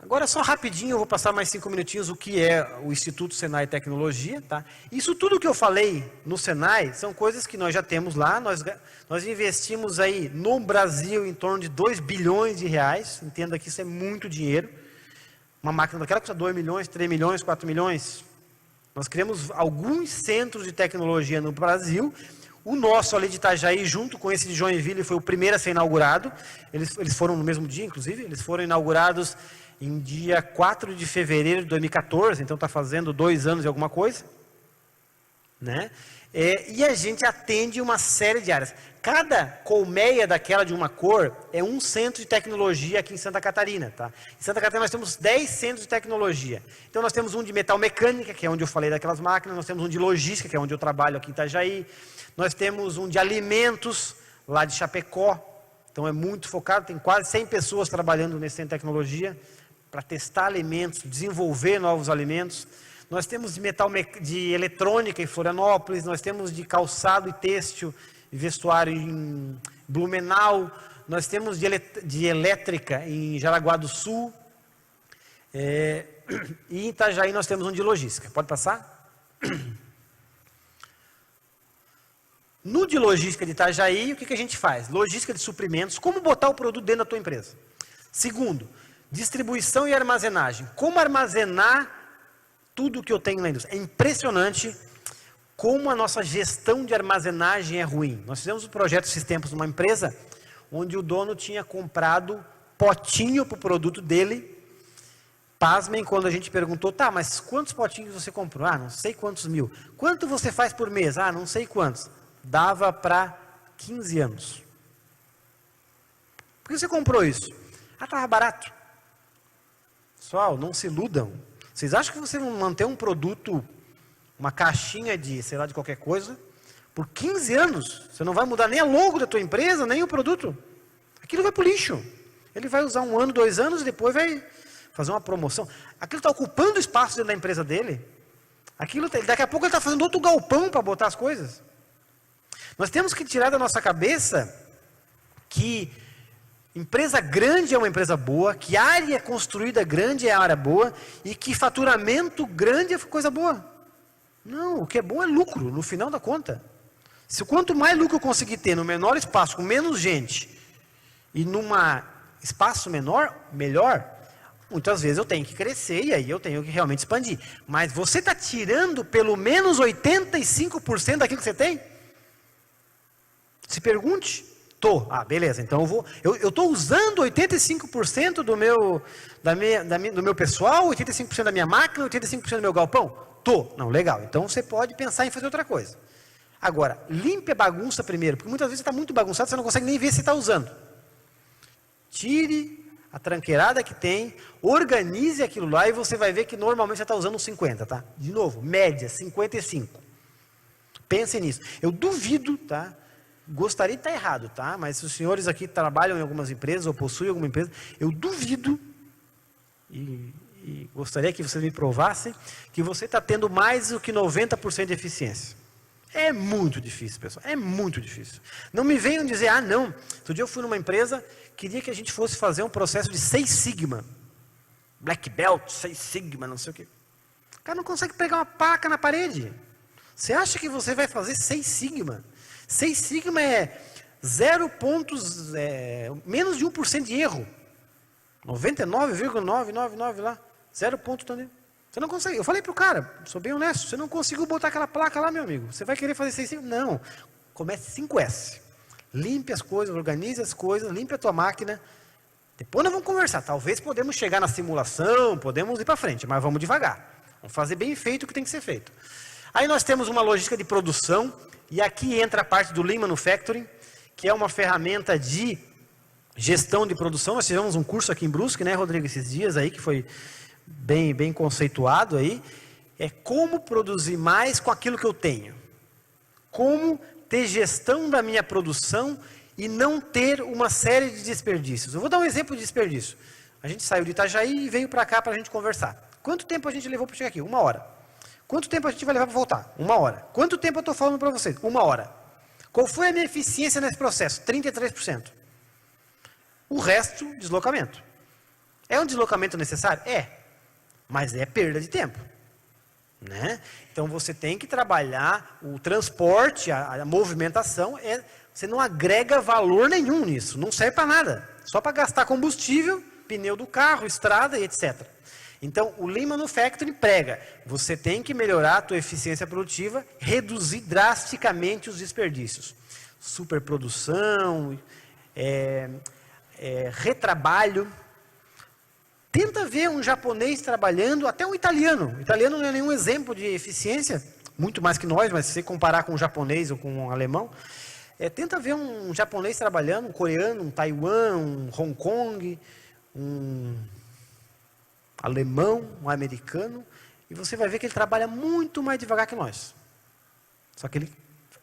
Agora, só rapidinho, eu vou passar mais 5 minutinhos o que é o Instituto Senai Tecnologia. Tá? Isso tudo que eu falei no Senai são coisas que nós já temos lá. Nós investimos aí no Brasil em torno de 2 bilhões de reais. Entenda que isso é muito dinheiro. Uma máquina daquela custa 2 milhões, 3 milhões, 4 milhões. Nós criamos alguns centros de tecnologia no Brasil. O nosso ali de Itajaí, junto com esse de Joinville, foi o primeiro a ser inaugurado. Eles foram no mesmo dia, inclusive. Eles foram inaugurados em dia 4 de fevereiro de 2014, então está fazendo 2 anos e alguma coisa. Né? E a gente atende uma série de áreas. Cada colmeia daquela de uma cor é um centro de tecnologia aqui em Santa Catarina. Tá? Em Santa Catarina nós temos 10 centros de tecnologia. Então nós temos um de metal mecânica, que é onde eu falei daquelas máquinas. Nós temos um de logística, que é onde eu trabalho aqui em Itajaí. Nós temos um de alimentos, lá de Chapecó. Então é muito focado, tem quase 100 pessoas trabalhando nesse centro de tecnologia para testar alimentos, desenvolver novos alimentos. Nós temos de eletrônica em Florianópolis, nós temos de calçado e têxtil e vestuário em Blumenau, nós temos de elétrica em Jaraguá do Sul, e em Itajaí nós temos um de logística. Pode passar? No de logística de Itajaí, o que a gente faz? Logística de suprimentos, como botar o produto dentro da tua empresa. Segundo, distribuição e armazenagem. Como armazenar tudo que eu tenho na indústria. É impressionante como a nossa gestão de armazenagem é ruim. Nós fizemos um projeto esses tempos numa empresa, onde o dono tinha comprado potinho para o produto dele. Pasmem, quando a gente perguntou, tá, mas quantos potinhos você comprou? Ah, não sei quantos mil. Quanto você faz por mês? Ah, não sei quantos. Dava para 15 anos. Por que você comprou isso? Ah, estava barato. Pessoal, não se iludam. Vocês acham que você vai manter um produto, uma caixinha de, sei lá, de qualquer coisa, por 15 anos? Você não vai mudar nem a logo da tua empresa, nem o produto. Aquilo vai para o lixo. Ele vai usar 1 ano, 2 anos e depois vai fazer uma promoção. Aquilo está ocupando espaço dentro da empresa dele. Daqui a pouco ele está fazendo outro galpão para botar as coisas. Nós temos que tirar da nossa cabeça que empresa grande é uma empresa boa, que área construída grande é a área boa e que faturamento grande é coisa boa. Não, o que é bom é lucro, no final da conta. Se quanto mais lucro eu conseguir ter no menor espaço, com menos gente, e num espaço menor, melhor, muitas vezes eu tenho que crescer e aí eu tenho que realmente expandir. Mas você está tirando pelo menos 85% daquilo que você tem? Se pergunte. Ah, beleza, então eu estou usando 85% do meu pessoal, 85% da minha máquina, 85% do meu galpão? Não, legal, então você pode pensar em fazer outra coisa. Agora, limpe a bagunça primeiro, porque muitas vezes está muito bagunçado, você não consegue nem ver se está usando. Tire a tranqueirada que tem, organize aquilo lá e você vai ver que normalmente você está usando uns 50, tá? De novo, média, 55. Pensem nisso. Eu duvido, tá? Gostaria de estar errado, tá? Mas se os senhores aqui trabalham em algumas empresas ou possuem alguma empresa, eu duvido, e gostaria que vocês me provassem, que você está tendo mais do que 90% de eficiência. É muito difícil, pessoal, é muito difícil. Não me venham dizer, ah não, outro dia eu fui numa empresa, queria que a gente fosse fazer um processo de 6 Sigma, Black Belt, 6 Sigma, não sei o quê. O cara não consegue pegar uma placa na parede. Você acha que você vai fazer 6 Sigma? 6 Sigma é menos de 1% de erro. 99,999 lá. 0 ponto também. Você não consegue. Eu falei para o cara, sou bem honesto, você não conseguiu botar aquela placa lá, meu amigo. Você vai querer fazer 6 Sigma? Não. Comece 5S. Limpe as coisas, organize as coisas, limpe a tua máquina. Depois nós vamos conversar. Talvez podemos chegar na simulação, podemos ir para frente, mas vamos devagar. Vamos fazer bem feito o que tem que ser feito. Aí nós temos uma logística de produção. E aqui entra a parte do Lean Manufacturing, que é uma ferramenta de gestão de produção. Nós tivemos um curso aqui em Brusque, né, Rodrigo, esses dias aí, que foi bem conceituado aí. É como produzir mais com aquilo que eu tenho. Como ter gestão da minha produção e não ter uma série de desperdícios. Eu vou dar um exemplo de desperdício. A gente saiu de Itajaí e veio para cá para a gente conversar. Quanto tempo a gente levou para chegar aqui? 1 hora. Quanto tempo a gente vai levar para voltar? 1 hora. Quanto tempo eu estou falando para vocês? 1 hora. Qual foi a minha eficiência nesse processo? 33%. O resto, deslocamento. É um deslocamento necessário? É, mas é perda de tempo. Né? Então você tem que trabalhar o transporte, a movimentação, você não agrega valor nenhum nisso, não serve para nada, só para gastar combustível, pneu do carro, estrada e etc. Então o Lean Manufacturing prega, você tem que melhorar a tua eficiência produtiva, reduzir drasticamente os desperdícios, superprodução, retrabalho. Tenta ver um japonês trabalhando, até um italiano. O italiano não é nenhum exemplo de eficiência, muito mais que nós, mas se você comparar com um japonês ou com um alemão, tenta ver um japonês trabalhando, um coreano, um Taiwan, um Hong Kong, um alemão, um americano, e você vai ver que ele trabalha muito mais devagar que nós. Só que ele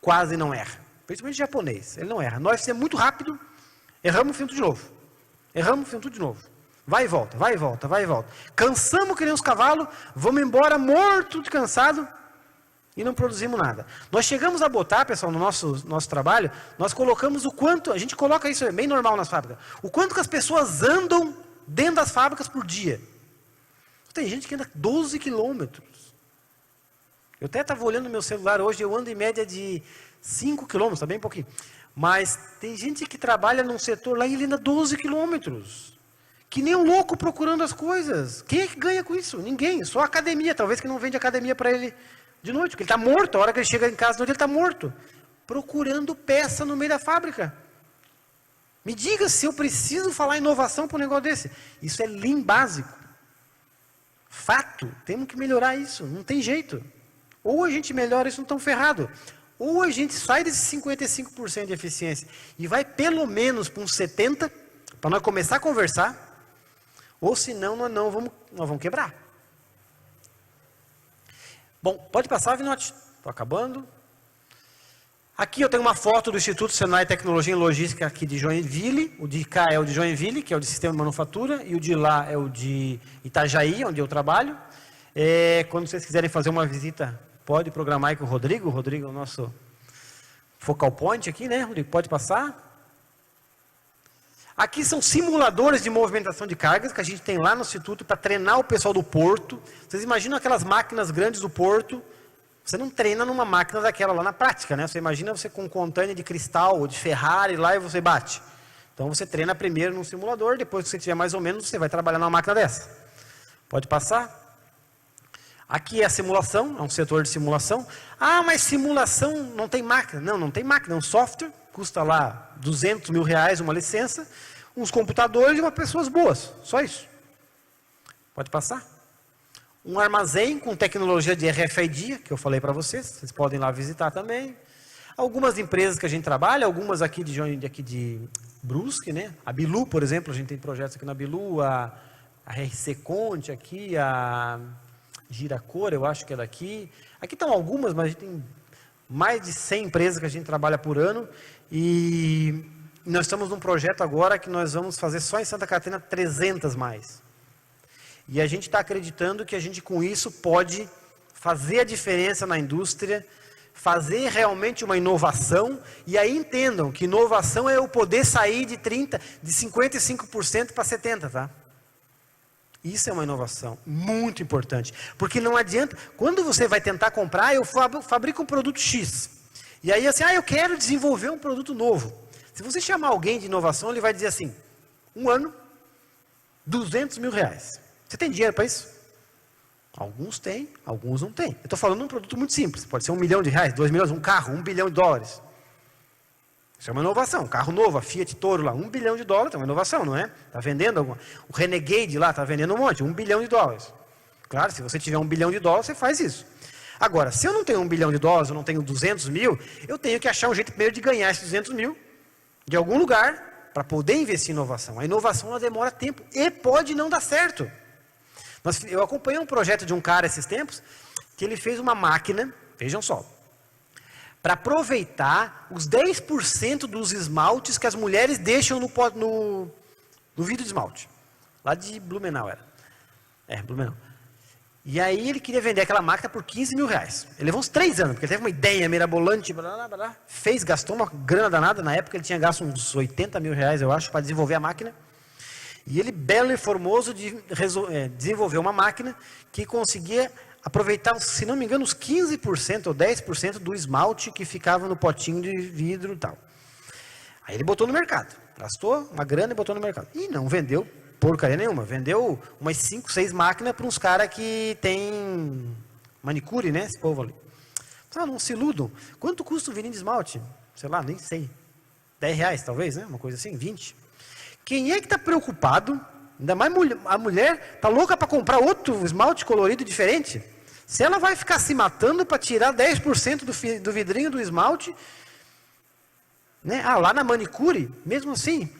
quase não erra. Principalmente o japonês, ele não erra. Nós fizemos muito rápido, erramos, fizemos tudo de novo. Erramos, fizemos tudo de novo. Vai e volta, vai e volta, vai e volta. Cansamos que nem os cavalos, vamos embora morto de cansado e não produzimos nada. Nós chegamos a botar, pessoal, no nosso trabalho, nós colocamos o quanto, a gente coloca isso, é bem normal nas fábricas, o quanto que as pessoas andam dentro das fábricas por dia. Tem gente que anda 12 quilômetros. Eu até estava olhando no meu celular hoje, eu ando em média de 5 quilômetros, está bem pouquinho. Mas tem gente que trabalha num setor lá e ele anda 12 quilômetros. Que nem um louco procurando as coisas. Quem é que ganha com isso? Ninguém. Só a academia. Talvez que não vende academia para ele de noite. Porque ele está morto. A hora que ele chega em casa de noite, ele está morto. Procurando peça no meio da fábrica. Me diga se eu preciso falar inovação para um negócio desse. Isso é Lean básico. Fato. Temos que melhorar isso. Não tem jeito. Ou a gente melhora isso, não estão ferrado. Ou a gente sai desses 55% de eficiência e vai pelo menos para uns 70%, para nós começar a conversar. Ou senão nós vamos quebrar. Bom, pode passar, Vinote. Estou acabando. Aqui eu tenho uma foto do Instituto Senai Tecnologia e Logística aqui de Joinville. O de cá é o de Joinville, que é o de Sistema de Manufatura. E o de lá é o de Itajaí, onde eu trabalho. Quando vocês quiserem fazer uma visita, pode programar aí com o Rodrigo. O Rodrigo é o nosso focal point aqui, né? Rodrigo, pode passar. Aqui são simuladores de movimentação de cargas que a gente tem lá no Instituto para treinar o pessoal do porto. Vocês imaginam aquelas máquinas grandes do porto? Você não treina numa máquina daquela lá na prática, né? Você imagina você com um container de cristal ou de Ferrari lá e você bate. Então você treina primeiro num simulador, depois que você tiver mais ou menos, você vai trabalhar numa máquina dessa. Pode passar? Aqui é a simulação, é um setor de simulação. Ah, mas simulação não tem máquina. Não, não tem máquina, é um software. Custa lá R$200 mil uma licença, uns computadores e umas pessoas boas, só isso. Pode passar? Um armazém com tecnologia de RFID, que eu falei para vocês podem ir lá visitar também. Algumas empresas que a gente trabalha, algumas aqui de Brusque, né? A Bilu, por exemplo, a gente tem projetos aqui na Bilu, a RC Conte aqui, a Giracor, eu acho que é daqui. Aqui estão algumas, mas a gente tem mais de 100 empresas que a gente trabalha por ano. E nós estamos num projeto agora que nós vamos fazer só em Santa Catarina 300 mais. E a gente está acreditando que a gente com isso pode fazer a diferença na indústria, fazer realmente uma inovação. E aí entendam que inovação é eu poder sair de 55% para 70%, tá? Isso é uma inovação muito importante. Porque não adianta, quando você vai tentar comprar, eu fabrico um produto X. E aí assim, eu quero desenvolver um produto novo. Se você chamar alguém de inovação, ele vai dizer assim, 1 ano, R$200 mil. Você tem dinheiro para isso? Alguns têm, alguns não têm. Eu estou falando de um produto muito simples. Pode ser R$1 milhão, R$2 milhões, um carro, $1 bilhão. Isso é uma inovação. Um carro novo, a Fiat Toro lá, $1 bilhão, é uma inovação, não é? Está vendendo alguma. O Renegade lá está vendendo um monte, $1 bilhão. Claro, se você tiver $1 bilhão, você faz isso. Agora, se eu não tenho $1 bilhão, eu não tenho 200 mil, eu tenho que achar um jeito primeiro de ganhar esses 200 mil de algum lugar para poder investir em inovação. A inovação ela demora tempo e pode não dar certo. Eu acompanhei um projeto de um cara esses tempos que ele fez uma máquina, vejam só, para aproveitar os 10% dos esmaltes que as mulheres deixam no vidro de esmalte. Lá de Blumenau era. Blumenau. E aí ele queria vender aquela máquina por R$15 mil. Ele levou uns 3 anos, porque ele teve uma ideia mirabolante, gastou uma grana danada. Na época ele tinha gasto uns R$80 mil, eu acho, para desenvolver a máquina. E ele, belo e formoso, desenvolveu uma máquina que conseguia aproveitar, se não me engano, uns 15% ou 10% do esmalte que ficava no potinho de vidro e tal. Aí ele botou no mercado, gastou uma grana e botou no mercado. E não vendeu porcaria nenhuma, vendeu umas 5, 6 máquinas para uns caras que tem manicure, né, esse povo ali. Ah, não se iludam. Quanto custa um vidrinho de esmalte? Sei lá, nem sei. R$10 talvez, né, uma coisa assim, 20. Quem é que está preocupado, ainda mais a mulher, está louca para comprar outro esmalte colorido diferente? Se ela vai ficar se matando para tirar 10% do vidrinho do esmalte, né? Lá na manicure, mesmo assim,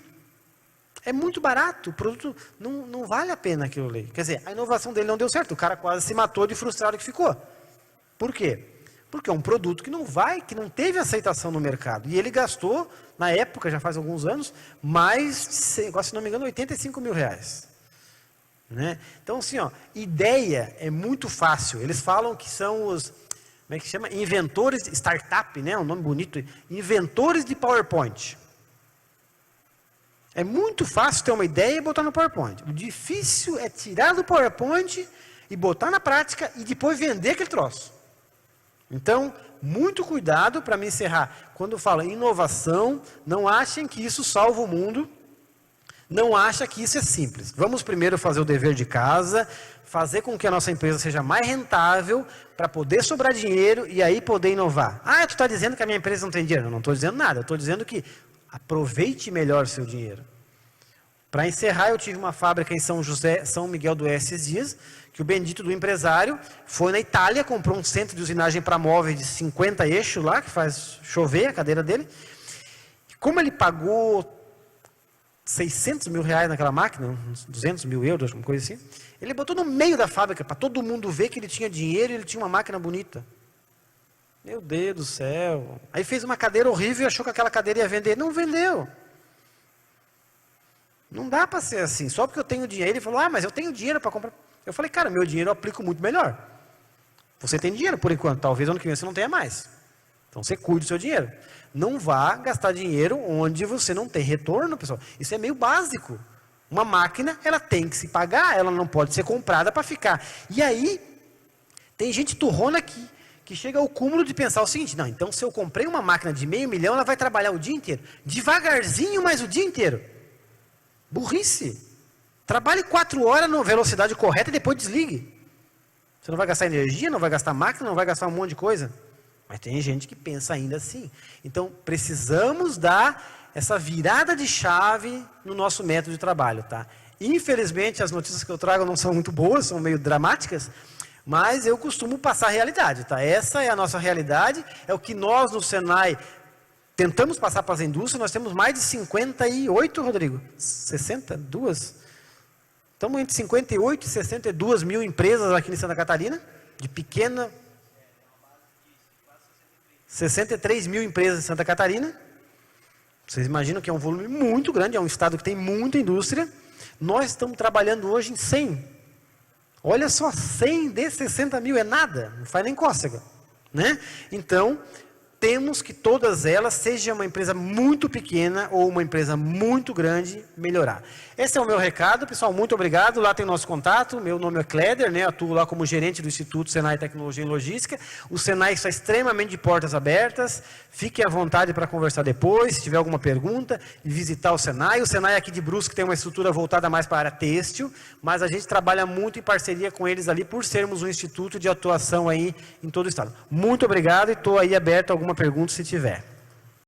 é muito barato, o produto não vale a pena aquilo ali. Quer dizer, a inovação dele não deu certo, o cara quase se matou de frustrado que ficou. Por quê? Porque é um produto que não teve aceitação no mercado. E ele gastou, na época, já faz alguns anos, mais, se não me engano, R$85 mil. Né? Então, assim, ideia é muito fácil. Eles falam que são os, como é que chama? Inventores, startup, né? Um nome bonito. Inventores de PowerPoint. É muito fácil ter uma ideia e botar no PowerPoint. O difícil é tirar do PowerPoint e botar na prática e depois vender aquele troço. Então, muito cuidado para me encerrar. Quando falo em inovação, não achem que isso salva o mundo. Não achem que isso é simples. Vamos primeiro fazer o dever de casa, fazer com que a nossa empresa seja mais rentável, para poder sobrar dinheiro e aí poder inovar. Tu está dizendo que a minha empresa não tem dinheiro? Eu não estou dizendo nada, eu estou dizendo que aproveite melhor o seu dinheiro. Para encerrar, eu tive uma fábrica em São Miguel do Oeste esses dias, que o bendito do empresário foi na Itália, comprou um centro de usinagem para móveis de 50 eixos lá, que faz chover a cadeira dele. Como ele pagou R$600 mil naquela máquina, uns 200 mil euros, uma coisa assim, ele botou no meio da fábrica, para todo mundo ver que ele tinha dinheiro e ele tinha uma máquina bonita. Meu Deus do céu. Aí fez uma cadeira horrível e achou que aquela cadeira ia vender. Não vendeu. Não dá para ser assim. Só porque eu tenho dinheiro. Ele falou, mas eu tenho dinheiro para comprar. Eu falei, cara, meu dinheiro eu aplico muito melhor. Você tem dinheiro por enquanto. Talvez ano que vem você não tenha mais. Então você cuide do seu dinheiro. Não vá gastar dinheiro onde você não tem retorno, pessoal. Isso é meio básico. Uma máquina, ela tem que se pagar. Ela não pode ser comprada para ficar. E aí, tem gente turrona que chega ao cúmulo de pensar o seguinte, não, então se eu comprei uma máquina de $500 mil, ela vai trabalhar o dia inteiro. Devagarzinho, mas o dia inteiro. Burrice. Trabalhe 4 horas na velocidade correta e depois desligue. Você não vai gastar energia, não vai gastar máquina, não vai gastar um monte de coisa. Mas tem gente que pensa ainda assim. Então, precisamos dar essa virada de chave no nosso método de trabalho, tá? Infelizmente, as notícias que eu trago não são muito boas, são meio dramáticas, mas eu costumo passar a realidade, tá? Essa é a nossa realidade, é o que nós no Senai tentamos passar para as indústrias. Nós temos mais de 58, Rodrigo? 62? Estamos entre 58 e 62 mil empresas aqui em Santa Catarina, de pequena... 63 mil empresas em Santa Catarina. Vocês imaginam que é um volume muito grande, é um estado que tem muita indústria. Nós estamos trabalhando hoje em 100. Olha só, 100 de 60 mil é nada, não faz nem cócega, né? Então, temos que todas elas, seja uma empresa muito pequena ou uma empresa muito grande, melhorar. Esse é o meu recado, pessoal, muito obrigado. Lá tem o nosso contato, meu nome é Kleder, né? Atuo lá como gerente do Instituto Senai Tecnologia e Logística. O Senai está extremamente de portas abertas, fique à vontade para conversar depois, se tiver alguma pergunta, e visitar o Senai. O Senai aqui de Brusque tem uma estrutura voltada mais para a área têxtil, mas a gente trabalha muito em parceria com eles ali, por sermos um instituto de atuação aí em todo o estado. Muito obrigado e estou aí aberto a alguma pergunta se tiver.